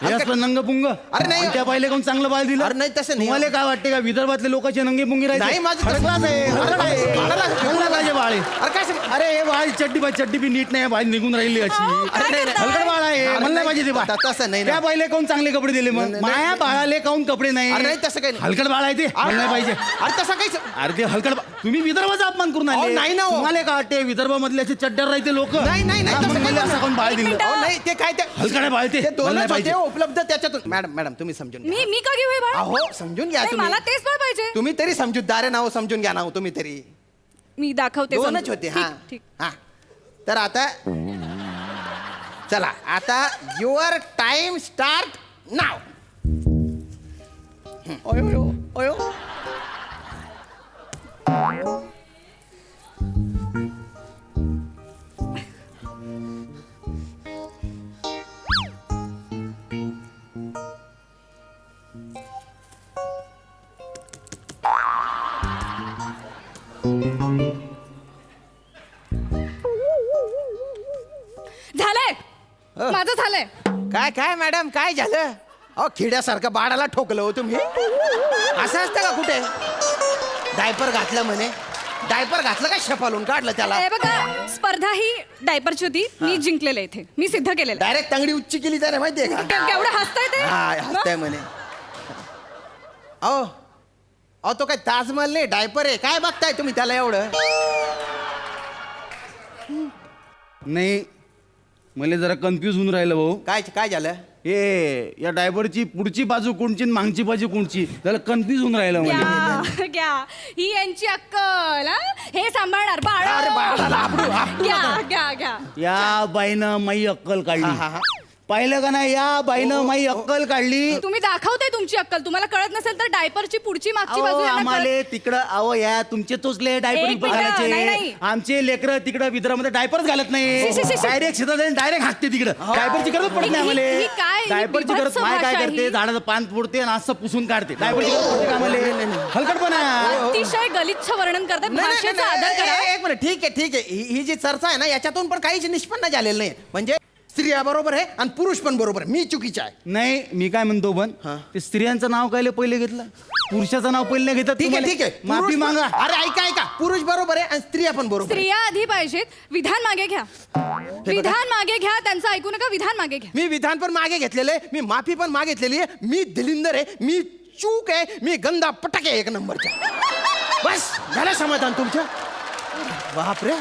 हे असलं नंग पुंग अरे नाही. त्या पाहिले कोण चांगलं बाळ दिलं अरे नाही, तसं नाही. तुम्हाला काय वाटते का विदर्भातले लोकांचे नंगे पुंगी नाही, माझं तसं- हलकडाच आहे हलकड आहे बाळाला- हलकडाचे बाळ आहे. अरे काय सांग- अरे हे बाळ चड्डी बी नीट नाही बाळ निघून राहिली अशी अरे नाही, नाही. हलकड बाळ आहे अरे म्हणलं नाही, पाहिजे ते बाळ तसं नाही ना. त्या बाईले कोण चांगले कपडे दिले मग नाही, माया बाळाले काऊन कपडे नाही अरे नाही, तसं काही नाही. हलकड बाळ आहे ते म्हणलं पाहिजे अरे तसं काही अरे ते हलकड तुम्ही विदर्भाचा अपमान करून अहो, आले नाही ना, हो. तुम्हाला काय वाटते विदर्भामधले असे चड्ड्यावर राहते लोक नाही, नाही, नाही, तसं काही असं कोण बाळ दिलं अहो, नाही ते काय ते हलकड बाळ ते ते म्हणलं दोनच पाहिजे होते उपलब्ध त्याच्यातून मॅडम तुम्ही समजून घ्या मी का घेऊ हे बाळ अहो समजून घ्या नाही, तुम्ही मला तेच बाळ पाहिजे तुम्ही तरी समजूतदार आहे ना हो समजून घ्या ना हो तुम्ही तरी मी दाखवते दोनच समजून. होते ठीक, हा ठीक हा तर आता चला आता युअर टाइम स्टार्ट नाव ओयो ओयो झालंय माझं झालंय काय काय मॅडम काय झालं अहो खिड्यासारखं बाळाला ठोकलं हो तुम्ही असं असतं का कुठे डायपर घातलं म्हणे डायपर घातलं का शपालून काढलं त्याला हे बघा स्पर्धा ही डायपरची होती मी जिंकलेलं इथे मी सिद्ध केलेलं डायरेक्ट तांगडी उच्च केली त्याने माहितीये का केवढं हसताय ते हा हसताय म्हणे अहो अहो तो काय ताजमहल नाही डायपर आहे काय बघताय तुम्ही त्याला एवढं नाही मला जरा कन्फ्यूज होऊन राहिलं भाऊ काय काय झालं हे या ड्रायव्हरची पुढची बाजू कोणची आणि मागची बाजू कोणची त्याला कन्फ्यूज होऊन राहिलं मला घ्या ही यांची अक्कल हा? हे सांभाळणार अरे बाळाला आपडू, आपडू घ्या घ्या घ्या या बाईनं माई अक्कल हा, काढली हा. पाहिलं का नाही या बाईनं माई अक्कल काढली तुम्ही दाखवते तुमची अक्कल तुम्हाला कळत नसेल तर डायपरची पुढची मागची अहो, बाजू यांना आम्हाला तिकडं अहो या तुमचे तोचले एक डायपर मिनिटं, नाही, घालायचे नाही. आमचे लेकरं तिकडं विदर्भामध्ये डायपरच घालत नाही शी, शी, शी. डायरेक्ट शेतात डायरेक्ट हाकते तिकडं डायपरची गरज पडत नाही ही- ही काय? आम्हाला ही डायपरची गरज बिभत्स माय काय भाषा करते ही. झाडाचं पान फोडते आणि असं पुसून काढते डायपरची गरज पडते का आम्हाला हलकटपणा अतिशय गलिच्छ वर्णन करतात नाही, नाही, भाषेचा आदर नाही, करा एक मिनिट ठीक आहे ही जी चर्चा आहे ना याच्यातून पण काहीच निष्पन्न झालेलं नाही म्हणजे स्त्रिया बरोबर आहे आणि पुरुष पण बरोबर आहे. मी चुकीचा आहे. नाही मी काय म्हणतो पण ते स्त्रियांचं नाव काय पहिले घेतलं, पुरुषाचं नाव पहिले नाही घेतात. ठीक आहे तुम्हाला? ठीक आहे माफी पुरुष मागा. पण- अरे ऐका पुरुष बरोबर आहे आणि स्त्रिया पण बरोबर आहे. स्त्रिया आधी पाहिजेत. विधान मागे घ्या, विधान मागे घ्या. त्यांचं ऐकू नका, विधान मागे घ्या. मी विधान पण मागे घेतलेलं आहे, मी माफी पण मागितलेली आहे. मी दिलिंदर आहे, मी चूक आहे, मी गंदा पटक आहे 1 नंबरचा. बस झालं समाधान तुमचं. बापरे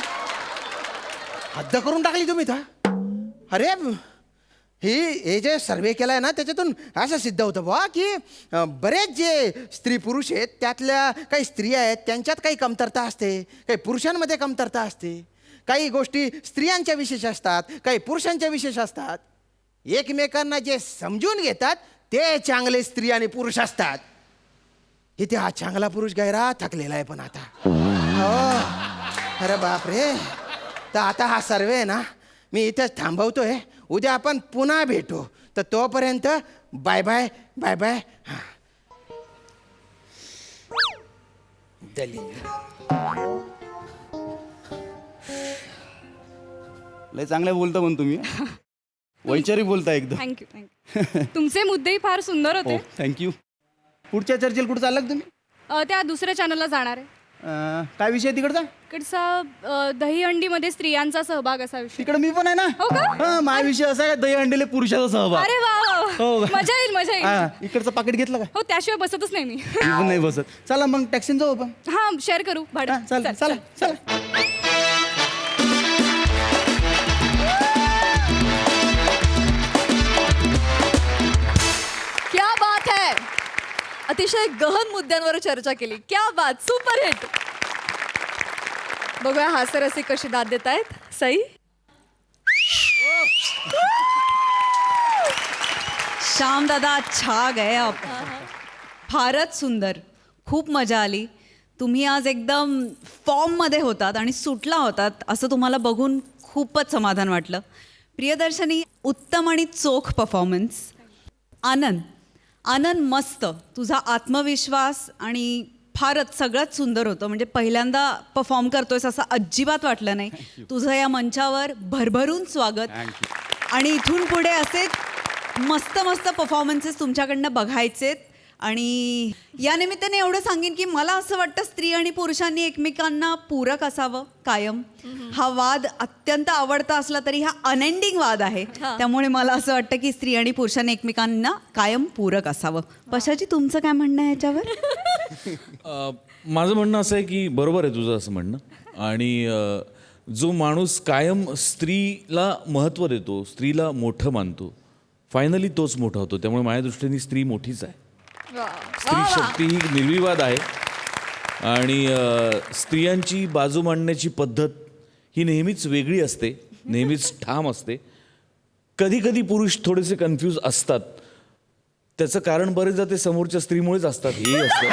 हद्द करून टाकली तुम्ही तर. अरे हे जे सर्वे केलाय ना त्याच्यातून असं सिद्ध होतं बा की बरेच जे स्त्री पुरुष आहेत त्यातल्या काही स्त्रिया आहेत त्यांच्यात काही कमतरता असते, काही पुरुषांमध्ये कमतरता असते, काही गोष्टी स्त्रियांच्या विशेष असतात, काही पुरुषांच्या विशेष असतात. एकमेकांना जे समजून घेतात ते चांगले स्त्री आणि पुरुष असतात. इथे हा चांगला पुरुष गैरा थकलेला आहे पण आता. हो अरे बापरे. तर आता हा सर्वे आहे ना मी इथेच थांबवतोय. उद्या आपण पुन्हा भेटू. तर तोपर्यंत बाय बाय बाय बाय. लय चांगलं बोलता पण तुम्ही. वैचारिक बोलता एकदम. Thank you thank you. तुमचे मुद्देही फार सुंदर होते. थँक्यू. पुढच्या चर्चेला कुठं चालला का तुम्ही? त्या दुसऱ्या चॅनलला जाणार आहे. काय विषय आहे तिकडचा? इकडचा दहीहंडीमध्ये स्त्रियांचा सहभाग असा विषय. तिकडे मी पण आहे ना. हो का? हा माझा विषय असा आहे दही अंडेले पुरुषाचा सहभाग. अरे वा हो वा. का? मजा येईल मजा येईल. हा इकडचं पाकिट घेतलं का? हो त्याशिवाय बसतच नाही मी. मी पण नाही बसत. चला मग टॅक्सीन जाऊ आपण. हा शेअर करू भाडं. चला चल, चला चला. क्या बात है. अतिशय गहन मुद्द्यांवर चर्चा केली. क्या बात. Super hit. बघूया हास्यरसिक कशी दाद देत आहेत. सई श्याम दादा छा गए आप. फारच सुंदर. खूप मजा आली. तुम्ही आज एकदम फॉर्ममध्ये होतात आणि सुटला होतात असं तुम्हाला बघून खूपच समाधान वाटलं. प्रियदर्शनी उत्तम आणि चोख परफॉर्मन्स. आनंद मस्त. तुझा आत्मविश्वास आणि फारच सगळंच सुंदर होतं. म्हणजे पहिल्यांदा परफॉर्म करतोयस असं अजिबात वाटलं नाही. तुझं या मंचावर भरभरून स्वागत. आणि इथून पुढे असे मस्त मस्त परफॉर्मन्सेस तुमच्याकडनं बघायचेत. आणि या निमित्ताने एवढं सांगेन की मला असं वाटतं स्त्री आणि पुरुषांनी एकमेकांना पूरक असावं कायम. हा वाद अत्यंत आवडता असला तरी हा अनएंडिंग वाद आहे. त्यामुळे मला असं वाटतं की स्त्री आणि पुरुषांनी एकमेकांना कायम पूरक असावं. पशाची तुमचं काय म्हणणं आहे याच्यावर? माझं म्हणणं असं आहे की बरोबर आहे तुझं असं म्हणणं. आणि जो माणूस कायम स्त्रीला महत्त्व देतो, स्त्रीला मोठं मानतो, फायनली तोच मोठा होतो. त्यामुळे माझ्या दृष्टीने स्त्री मोठीच आहे. स्त्री शक्ती ही निर्विवाद आहे. आणि स्त्रियांची बाजू मांडण्याची पद्धत ही नेहमीच वेगळी असते, नेहमीच ठाम असते. कधी कधी पुरुष थोडेसे कन्फ्यूज असतात. त्याचं कारण बरेचदा ते समोरच्या स्त्रीमुळेच असतात हेही असतं.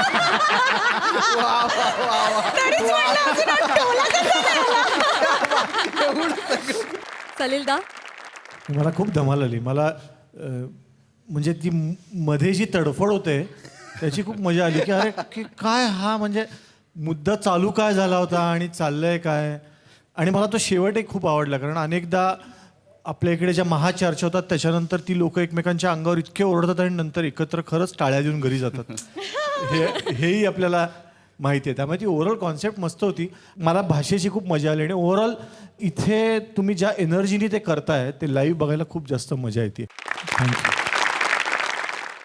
सलीलदा मला खूप धमाल आली. मला म्हणजे ती मध्ये जी तडफड होते त्याची खूप मजा आली की अरे की काय हा म्हणजे मुद्दा चालू काय झाला होता आणि चाललंय काय. आणि मला तो शेवट एक खूप आवडला. कारण अनेकदा आपल्या इकडे ज्या महाचर्चा होतात त्याच्यानंतर ती लोक एकमेकांच्या अंगावर इतके ओरडतात आणि नंतर एकत्र खरंच टाळ्या देऊन घरी जातात. हेही आपल्याला माहिती आहे. त्यामुळे ती ओव्हरऑल कॉन्सेप्ट मस्त होती. मला भाषेची खूप मजा आली. आणि ओव्हरऑल इथे तुम्ही ज्या एनर्जीने ते करताय ते लाईव्ह बघायला खूप जास्त मजा येते. थँक्यू.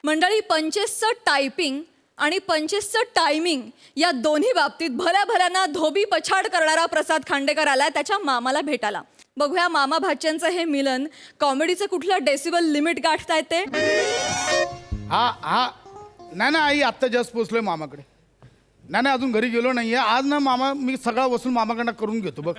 मंडळी 25चं टायपिंग आणि 25चं टायमिंग या दोन्ही बाबतीत भल्या भल्यांना धोबी पछाड करणारा प्रसाद खांडेकर आलाय त्याच्या मामाला भेटायला. बघूया मामा भाच्यांचं हे मिलन कॉमेडीचं कुठलं डेसिबल लिमिट गाठताय ते. हा नाही आई आत्ता जस्ट पोचलोय मामाकडे. नाही अजून घरी गेलो नाहीये. आज ना मामा मी सगळा वसूल मामाकडनं करून घेतो. बघ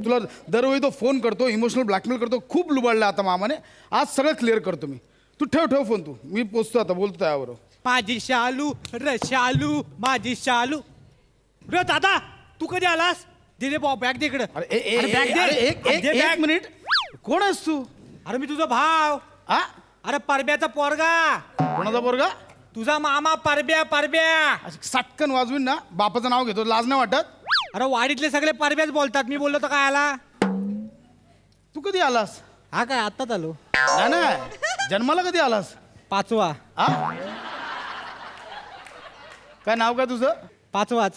तुला दरवेळी तो फोन करतो, इमोशनल ब्लॅकमेल करतो. खूप लुबाडला आता मामाने. आज सगळं क्लिअर करतो मी. तू ठेव फोन. तू मी पोचतो आता, बोलतो त्यावर. माझी शालू र शालू माझी शालू र. दादा तू कधी आलास? दे बॅग दे इकडं. एक मिनिट. कोण आहेस तू? अरे मी तुझा भाव. अरे परब्याचा पोरगा. कोणाचा पोरगा? तुझा मामा परब्या. सटकन वाजवीन ना. बापाचं नाव घेतो, लाज नाही वाटत? अरे वाडीतले सगळे परब्याच बोलतात. मी बोललो तर काय आला? तू कधी आलास? हा काय आत्ताच आलो. नाही जन्माला कधी आलास? 5वा. हा काय नाव काय तुझं? 5वाच.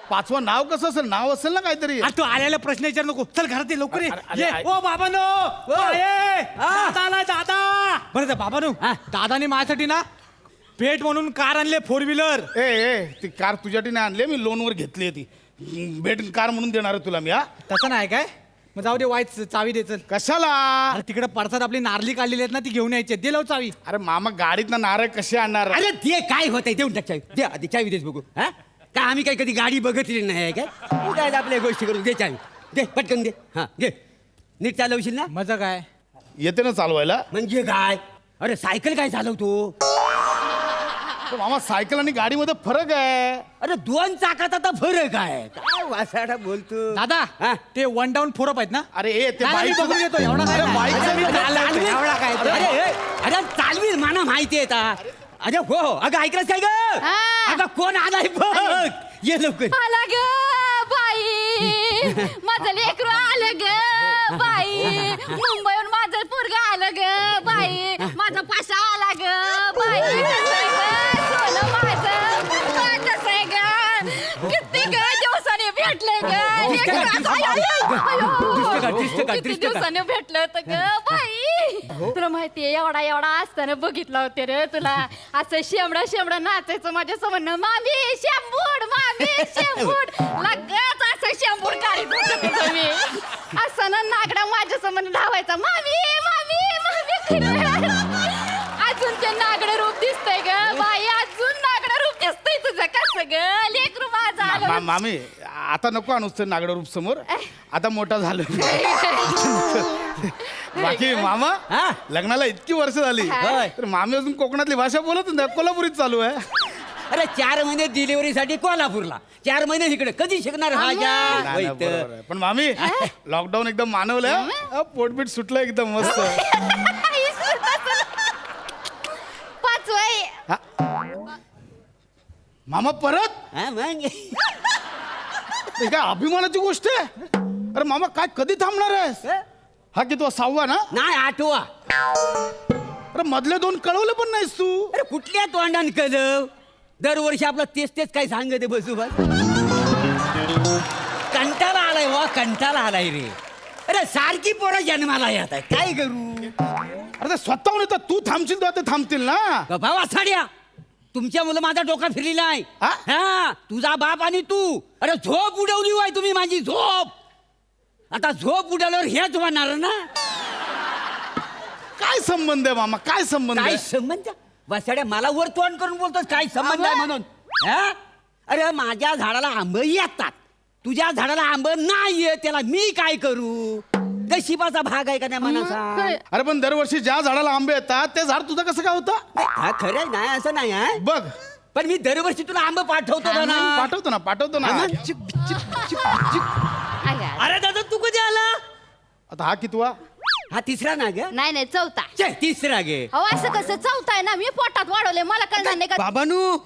5वं नाव कसं असेल? नाव असेल ना काहीतरी. तू आलेला प्रश्न विचार नको. चल घरात ये लवकर ये. अरे, ये. ओ बाबानो दादा आलाय दादा. बरं बाबानो दादाने माझ्यासाठी ना भेट म्हणून कार आणले 4 व्हीलर. ए ती कार तुझ्यासाठी नाही आणली, मी लोनवर घेतली ती. भेट कार म्हणून देणार आहे तुला मी. हा तसं नाही काय? मग जाऊ दे वाईट चावी दे चल. कशाला? अरे तिकडे पडसाद आपली नारली काढलेली आहेत ना ती घेऊन यायची. दे लाव चावी. अरे मामा गाडीत ना नारळ कसे आणणार? अरे ते काय होत आहे देऊन टाक चावी. दे आधी चावी देच बघू. हा काय आम्ही काही कधी गाडी बघितली नाही आहे काय आपल्या गोष्टी करून. दे चावी दे पटकन दे. हा दे. नीट चालवशील ना? मजा काय येते ना चालवायला? म्हणजे काय? अरे सायकल काय चालवतो? पण मामा सायकल आणि गाडीमध्ये फरक आहे. अरे 2 चाकात आता फरक आहे. काय वासाडा बोलतो दादा. हा? ते 1 डाऊन 4 अप आहेत ना? अरे ते नाही, बाईक मी बघून घेतो. एवढा काय नाही. बाईकचं मी चालवील. एवढा काय ते? अरे चालवील मला माहिती आहे आता. अरे हो अगं ऐकलंच काय ग? अगं कोण आलाय बघ. ये लवकर. आला ग बाई, माझं लेकरू आलं ग बाई, मुंबईहून माझं पोरग आलं ग बाई, माझा पाशा आला ग बाई. कसं आहे ग सोनं माझं, कसं आहे ग, किती ग दिवसाने भेटले ग लेकरू. किती दिवसाने भेटलं होतं ग बाई. तुला माहितीये एवढा असताना बघितलं होते रे तुला. असं शेंबडा नाचायचं माझ्या समोर. मामी शेंबूड, मामी शेंबूड, लगेच असं शेंबूड काढीत होतं तुझं मी. असं ना नागडा माझ्या समोर धावायचा. मामी मामी मामी. अजून ते नागडं रूप दिसतंय ग बाई, अजून नागडं रूप दिसतंय तुझं. कसं ग लेकरू माझं आलं. मामी आता नको आणूस ते नागडं रूप समोर. आता मोठा झालं. बाकी मामा लग्नाला इतकी वर्ष झाली तर मामी अजून कोकणातली भाषा बोलत नाही, कोल्हापुरीत चालू आहे. अरे 4 महिने डिलिव्हरीसाठी कोल्हापूरला, 4 महिने इकडे कधी शिकणार नाही, नाही, बरोबर आहे. पण मामी लॉकडाऊन एकदम मानवलं. पोटपीट सुटलं एकदम मस्त. 5 मामा परत? हे काय अभिमानाची गोष्ट आहे. अरे मामा काय कधी थांबणार आहेस? हा की तू 6वा ना? नाही 8वा. अरे मधले 2 कळवलं पण नाहीस तू. अरे कुठल्या तोंडान कळव? दरवर्षी आपलं तेच काय सांगते बसू बस. कंटाळा आलाय वा, कंटाळा आलाय रे. अरे सारखी पोरं जन्माला येत आहे, काय करू? अरे ते स्वतःहून येतात. तू थांबशील तेव्हा ते थांबतील ना. भावा साड्या तुमच्या मुलं माझा डोका फिरलेला आहे. हा तुझा बाप आणि तू. अरे झोप उडवली वाय तुम्ही माझी झोप. आता झोप उडवल्यावर हेच होणार ना. काय संबंध आहे मामा? काय संबंध काय आहे? संबंध? वसाड्या मला वर तोंड करून बोलतोस काय संबंध आहे म्हणून? हा? अरे माझ्या झाडाला आंब येतात, तुझ्या झाडाला आंब नाही येत. त्याला मी काय करू? नशिबाचा भाग आहे का नाही मनाचा? अरे पण दरवर्षी ज्या झाडाला आंबे येतात ते झाड तुझं कसं काय होतं? हा खरं नाही असं नाही आहे. बघ पण मी दरवर्षी तुला आंब पाठवतो ना. पाठवतो ना. अरे दादा तू कधी आला? आता हा कितवा? हा 3रा ना ग? नाही 4था. 3रा गे. अहो असं कसं 4था आहे ना. मी पोटात वाढवले, मला कळणार नाही का? बाबानू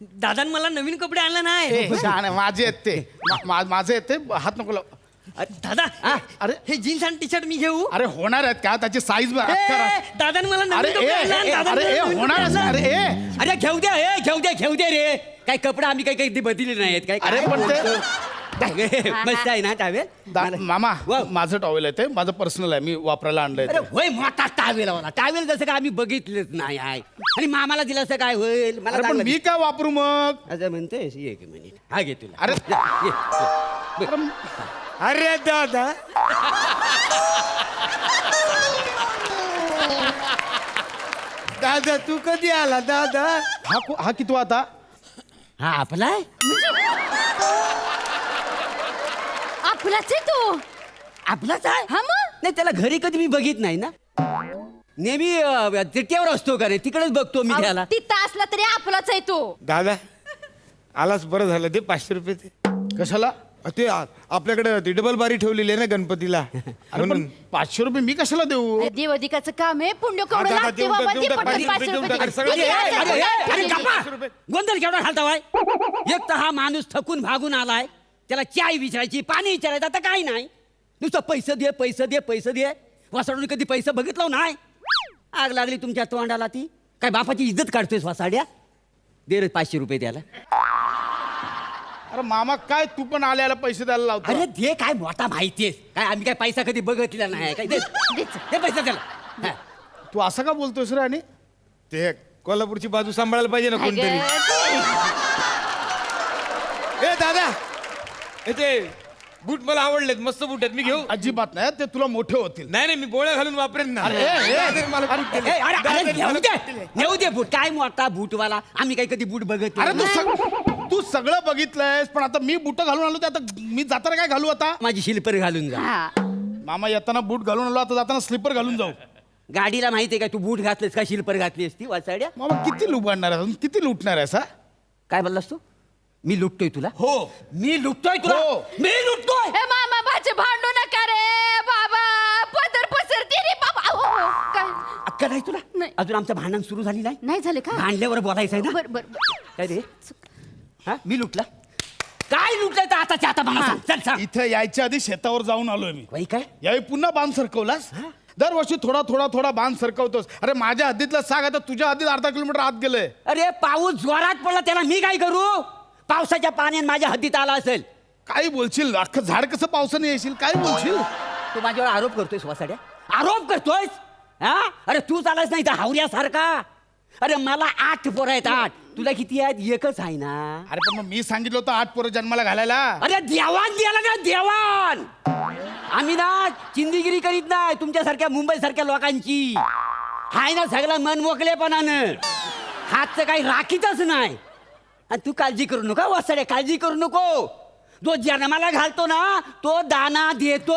दादान मला नवीन कपडे आणले नाही. छान आहे. माझे आहेत ते. माझे आहेत ते. हात नको लाव. दादा अरे हे जीन्स आणि टी शर्ट मी घेऊ? अरे होणार आहेत का? त्याची साईज दादान मला नवीन कपडे आणले. होणार आहे. अरे घेऊ दे रे. काय कपडा आम्ही काही बदलले नाहीत काय? अरे पण ते मस्त आहे ना टावेल? मामा माझं टॉवेल आहे ते. माझं पर्सनल आहे, मी वापरायला आणलंय अरे होय मोठा टावेल वाला. टावेल जसं काय आम्ही बघितलंच नाही आहे. आणि मामाला दिलं असं काय होईल? मला पण मी काय वापरू मग? असं म्हणतोय. 1 मिनिट हा घे तुला. अरे अरे दादा दादा तू कधी आला दादा? हा कितवा आता? हा आपला आहे. आपलाच आहे तो. आपलाच आहे? हा मग नाही त्याला घरी कधी मी बघित नाही ना. नेहमी तिट्यावर असतो का रे, तिकडेच बघतो मी त्याला. तिथं असला तरी आपलाच आहे तो. दादा आलाच बरं झालं. ते 500 रुपये ते कशाला? ते आपल्याकडे ती डबल बारी ठेवलेली आहे ना गणपतीला. अरे पण 500 रुपये मी कशाला देऊ? देवधिकाचं काम आहे. पुण्य हा, कवडं दादा, लागते देऊन बाबा. टाक, ते देऊन टाक, पटकन 500 देऊन रुपये टाक, दे. सगळं अरे दे. गप्पा. गोंधळ केवढा घालतावाय? एक तर हा माणूस थकून भागून आलाय, त्याला चाय विचारायची, पाणी विचारायचं, आता काही नाही. नुसतं पैसे दे पैसे दे पैसे दे. वासाडून कधी पैसे बघितलं नाही. आग लागली तुमच्या तोंडाला ती. काय बापाची इज्जत काढतोयस वासाड्या. दे रे 500 रुपये द्यायला. अरे मामा काय तू पण आल्याला पैसे द्यायला लावतो. अरे दे काय मोठा माहितीये काय आम्ही काय पैसा कधी बघितला नाही काय दे दे पैसा त्याला. हा. तू असं का बोलतोयस रे? आणि ते कोल्हापूरची बाजू सांभाळायला पाहिजे ना कोणतरी. ए दादा ते बूट मला आवडलेत, मस्त बूट आहेत, मी घेऊ? अजिबात नाही, ते तुला मोठे होतील. नाही नाही, मी बोळ्या घालून वापरेन ना. मला बूट दिले. ए, अरे नेऊ दे बूट. काय मोठा बूटवाला. आम्ही काही कधी बूट बघत अरे नाही. तू सगळं बघितलंयस, पण आता मी बूट घालून आलो, ते आता मी जाताना काय घालू आता? माझी शिल्पर घालून जा. मामा येताना बूट घालून आलो, आता जाताना स्लीपर घालून जाऊ. गाडीला माहितीये का तू बूट घातलेस का शिल्पर घातलीस ती वाचाड्या. मामा किती लुबाडणार आहे, किती लुटणार आहे सा? काय बोललास तू? मी लुटतोय तुला? हो. मी लुटतोय तुला? हो. मी लुटतोय? ए मामा भाचे भांडू नका रे बाबा. पदर पसरते रे बाबा. काय अक्का नाही तुला? नाही. अजून आमचं भांडण सुरू झाली नाही? नाही झाले का? भांडल्यावर बोलायचं आहे ना. बर बर काय रे हा मी लुटला? काय लुटलंय तर आताच्या आता मला सांग. चल सांग. इथं यायच्या आधी शेतावर जाऊन आलोय मी. बाई काय यावेळी पुन्हा बांध सरकवलास. दरवर्षी थोडा थोडा थोडा बांध सरकवतोस. अरे माझ्या हद्दीतला साग आता तुझ्या हद्दीत अर्धा किलोमीटर आत गेलंय. अरे पाऊस जोरात पडला त्याला मी काय करू? पावसाच्या पाण्याने माझ्या हद्दीत आला असेल. काय बोलशील? अख्खं झाड कसं पावसाने येशील? काय बोलशील? तू माझ्यावर आरोप करतोयस वासाड्या. आरोप करतोयस हा? अरे तू चालायच नाही तर हावऱ्यासारखा. अरे मला 8 पोरं आहेत. 8 तुला किती आहेत? एकच आहे ना. अरे पण मग मी सांगितलं होतं 8 पोरं जन्माला घालायला. अरे देवान द्याला ना देवान. आम्ही ना चिंदीगिरी करीत नाही तुमच्यासारख्या मुंबई सारख्या लोकांची. हाय ना सगळं मन मोकळेपणानं. हातचं काही राखीतच नाही. आणि तू काळजी करू नका वासाड्या, काळजी करू नको. जो जन्माला घालतो ना तो दाना देतो.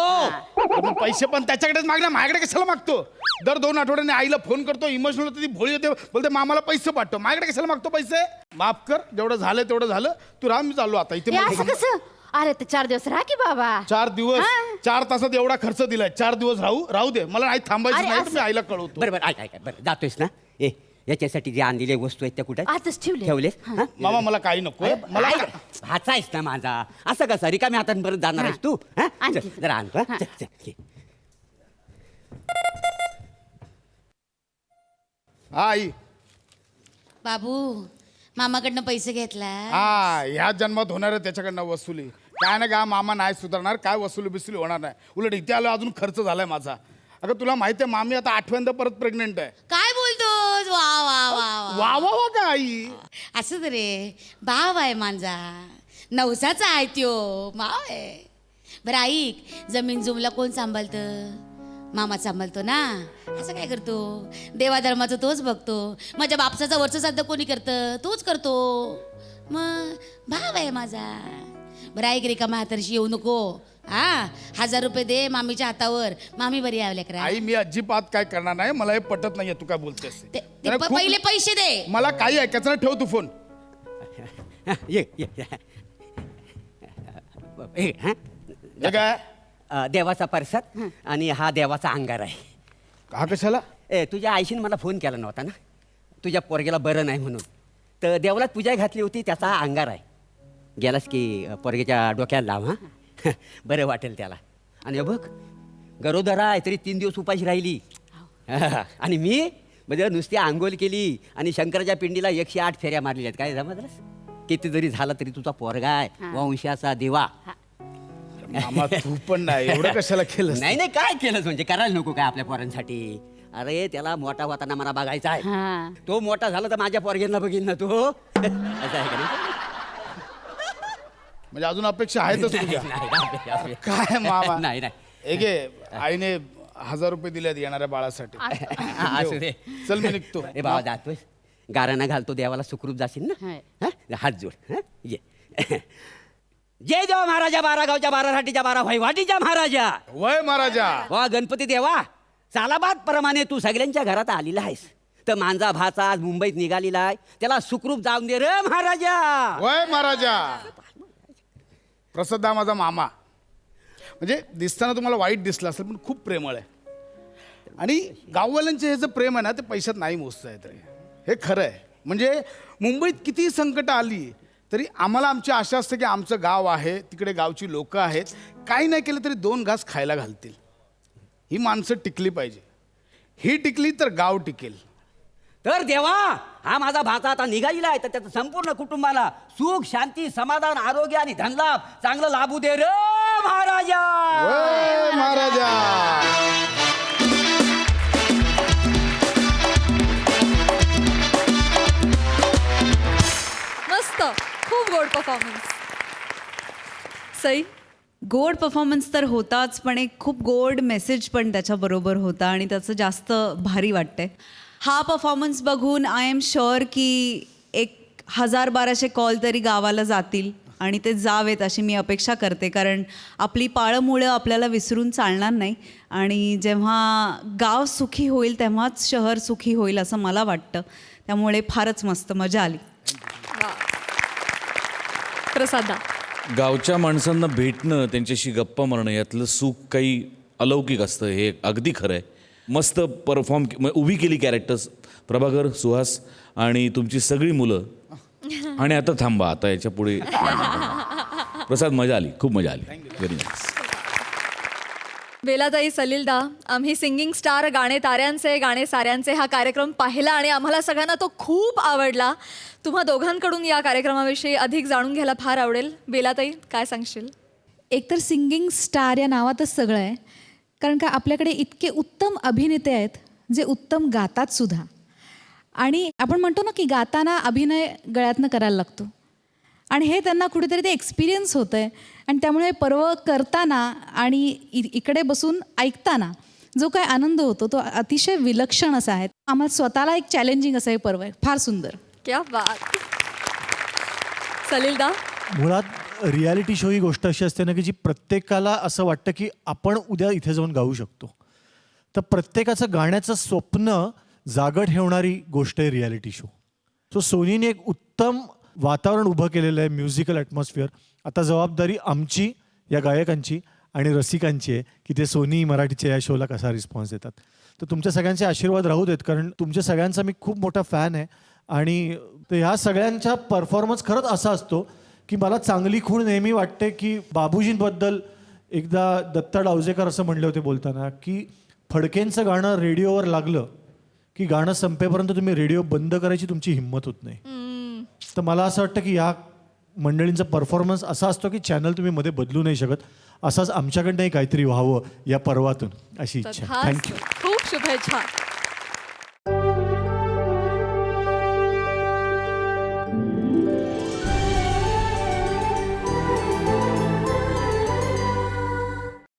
मग पैसे पण त्याच्याकडेच मागणार, माझ्याकडे कशाला मागतो? दर 2 आठवड्याने आईला फोन करतो, इमोशनल होते, ती भोळी होते, बोलते मामाला पैसे पाठव. माझ्याकडे कशाला मागतो पैसे? माफ कर, जेवढं झालं तेवढं झालं. तू राह, मी चाललो आता. इथे असं कसं? अरे ते 4 दिवस राहा की बाबा. 4 दिवस 4 तासात एवढा खर्च दिलाय. 4 दिवस राहू दे. मला नाही थांबायचं नाही, तर मी आईला कळवतो. बरं बरं ऐक बरं जातोयस ना. ए याच्यासाठी जे आणलेल्या वस्तू आहेत त्या कुठे आताच ठेवले. ठेवलेस? हा? मामा मला काही नको. मला भाचा आहेस ना माझा. असं कसं रिकाम्या हातात परत जाणार आहेस तू? हा? आणखी. चल, जरा आणतो हा? चल, चल, घे. हा आई. बाबू मामाकडनं पैसे घेतला. हा ह्या जन्मात होणार आहे त्याच्याकडनं वसुली. काय ना का मामा नाही सुधारणार. काय वसुली बिसुली होणार नाही. उलट इथे आलो अजून खर्च झालाय माझा. अगं तुला माहिती आहे मामी आता 8व्यांदा परत प्रेग्नेंट आहे. काय बोलतोस? वा वा वा वा वा वा का आई? असं रे भाव आहे माझा. नवसाचा आहे त्यो भाव आहे. बरं ऐक, जमीन जुमला कोण सांभाळतं? मामा सांभाळतो ना. असं काय करतो? देवाधर्माचं तोच बघतो. माझ्या बापसाचा वरचं साध्य कोणी करतं? तोच करतो. मग भाव आहे माझा. बरं ऐक रे, का म्हातारशी येऊ नको. 1000 रुपये दे मामीच्या हातावर. मामी बरी आहे लेकरा. आई मी अजिबात काय करणार नाही. मला हे पटत नाहीये तू काय बोलतेस. पहिले पैसे दे. मला काही ऐकायचं नाही. ठेव तू फोन. ये ये ए, हा? हे काय? देवाचा परसाद आणि हा देवाचा अंगार आहे. हा कशाला? तुझ्या आईशीने मला फोन केला नव्हता ना तुझ्या पोरग्याला बरं नाही म्हणून. तर देवाला पूजा घातली होती, त्याचा अंगार आहे. गेलास की पोरग्याच्या डोक्याला लाव. हा बरं वाटेल त्याला. आणि हे बघ गरोदरा आहे तरी 3 दिवस उपाशी राहिली. आणि मी म्हणजे नुसती आंघोळ केली आणि शंकराच्या पिंडीला 108 फेऱ्या मारलेल्या आहेत. काय समजलंस? किती जरी झाला तरी तुझा पोरगा आहे वंशाचा देवा. मामा तू पण नाही एवढं कशाला केलं? नाही नाही काय केलंच म्हणजे करायला नको काय आपल्या पोरांसाठी. अरे त्याला मोठा होताना मला बघायचा आहे. तो मोठा झाला तर माझ्या पोरग्यांना बघीन ना तो. असं आहे का नाही? म्हणजे अजून अपेक्षा आहेतच तुझ्या? नाही, काय मामा? नाही हे घे, आईने 1000 रुपये दिलेत येणाऱ्या बाळासाठी. असू दे. चल मी निघतो. ए बाबा जातोय. गाराणा घालतो देवाला सुखरूप जाशील ना. हा? हात जोड. ये जय देवा महाराजा 12 गावच्या 12 राटीच्या 12 वैवाटीच्या महाराजा. वय महाराजा. वा गणपती देवा सालाबाद प्रमाणे तू सगळ्यांच्या घरात आलेला आहेस. तर माझा भाचा आज मुंबईत निघालेला आहे. त्याला सुखरूप जाऊन दे रे महाराजा. वय महाराजा. प्रसाद माझा मामा. म्हणजे दिसताना तुम्हाला वाईट दिसलं असेल पण खूप प्रेमळ आहे. आणि गाववाल्यांचे हे जे प्रेम आहे ना ते पैशात नाही मोजता येत रे. हे खरं आहे. म्हणजे मुंबईत किती संकट आली तरी आम्हाला आमची आशा असते की आमचं गाव आहे, तिकडे गावची लोकं आहेत, काही नाही केलं तरी 2 घास खायला घालतील. ही माणसं टिकली पाहिजे. ही टिकली तर गाव टिकेल. तर देवा, हा माझा भाचा आता निघालेला आहे, तर त्याचं संपूर्ण कुटुंबाला सुख, शांती, समाधान, आरोग्य आणि धनलाभ चांगलं लाभू दे रे महाराजा. वय महाराजा. मस्त, खूप गोड परफॉर्मन्स. सई, गोड परफॉर्मन्स तर होताच, पण एक खूप गोड मेसेज पण त्याच्याबरोबर होता आणि त्याचं जास्त भारी वाटतंय. हा परफॉर्मन्स बघून आय एम शुअर की 1000-1200 कॉल तरी गावाला जातील आणि ते जावेत अशी मी अपेक्षा करते, कारण आपली पाळंमुळं आपल्याला विसरून चालणार नाही आणि जेव्हा गाव सुखी होईल तेव्हाच शहर सुखी होईल असं मला वाटतं. त्यामुळे फारच मस्त मजा आली. प्रसादा. गावच्या माणसांना भेटणं, त्यांच्याशी गप्पा मारणं यातलं सुख काही अलौकिक असतं, हे अगदी खरं आहे. मस्त परफॉर्म उभी केली कॅरेक्टर्स, प्रभाकर, सुहास आणि तुमची सगळी मुलं. आणि आता थांबा, आता याच्या पुढे प्रसाद, मजा आली, खूप मजा आली. Very nice. बेलाताई, सलीलदा, आम्ही सिंगिंग स्टार गाणे ताऱ्यांचे गाणे साऱ्यांचे हा कार्यक्रम पाहिला आणि आम्हाला सगळ्यांना तो खूप आवडला. तुम्हा दोघांकडून या कार्यक्रमाविषयी अधिक जाणून घ्यायला फार आवडेल. बेलाताई, काय सांगशील? एकतर सिंगिंग स्टार या नावातच सगळं आहे, कारण का आपल्याकडे इतके उत्तम अभिनेते आहेत जे उत्तम गातात सुद्धा. आणि आपण म्हणतो ना की गाताना अभिनय गळ्यातनं करायला लागतो आणि हे त्यांना कुठेतरी ते एक्सपिरियन्स होतं आहे आणि त्यामुळे पर्व करताना आणि इकडे बसून ऐकताना जो काय आनंद होतो तो अतिशय विलक्षण असा आहे. आम्हाला स्वतःला एक चॅलेंजिंग असं हे पर्व आहे. फार सुंदर. क्या बात. सलीलदा. मुळात रियालिटी शो ही गोष्ट अशी असते ना की जी प्रत्येकाला असं वाटतं की आपण उद्या इथे जाऊन गाऊ शकतो. तर प्रत्येकाचं गाण्याचं स्वप्न जागं ठेवणारी गोष्ट आहे रियालिटी शो. सो सोनीने एक उत्तम वातावरण उभं केलेलं आहे, म्युझिकल ॲटमॉस्फिअर. आता जबाबदारी आमची, या गायकांची आणि रसिकांची आहे की ते सोनी मराठीच्या या शोला कसा रिस्पॉन्स देतात. तर तुमच्या सगळ्यांचे आशीर्वाद राहू देत, कारण तुमच्या सगळ्यांचा मी खूप मोठा फॅन आहे. आणि ह्या सगळ्यांचा परफॉर्मन्स खरंच असा असतो की मला चांगली खूण नेहमी वाटते की बाबूजींबद्दल एकदा दत्ता डावजेकर असं म्हणले होते बोलताना की फडकेंचं गाणं रेडिओवर लागलं की गाणं संपेपर्यंत तुम्ही रेडिओ बंद करायची तुमची हिंमत होत नाही. तर मला असं वाटतं की या मंडळींचा परफॉर्मन्स असा असतो की चॅनल तुम्ही मध्ये बदलू नाही शकत. असाच आमच्याकडनंही काहीतरी व्हावं या पर्वातून अशी इच्छा. थँक्यू. खूप शुभेच्छा.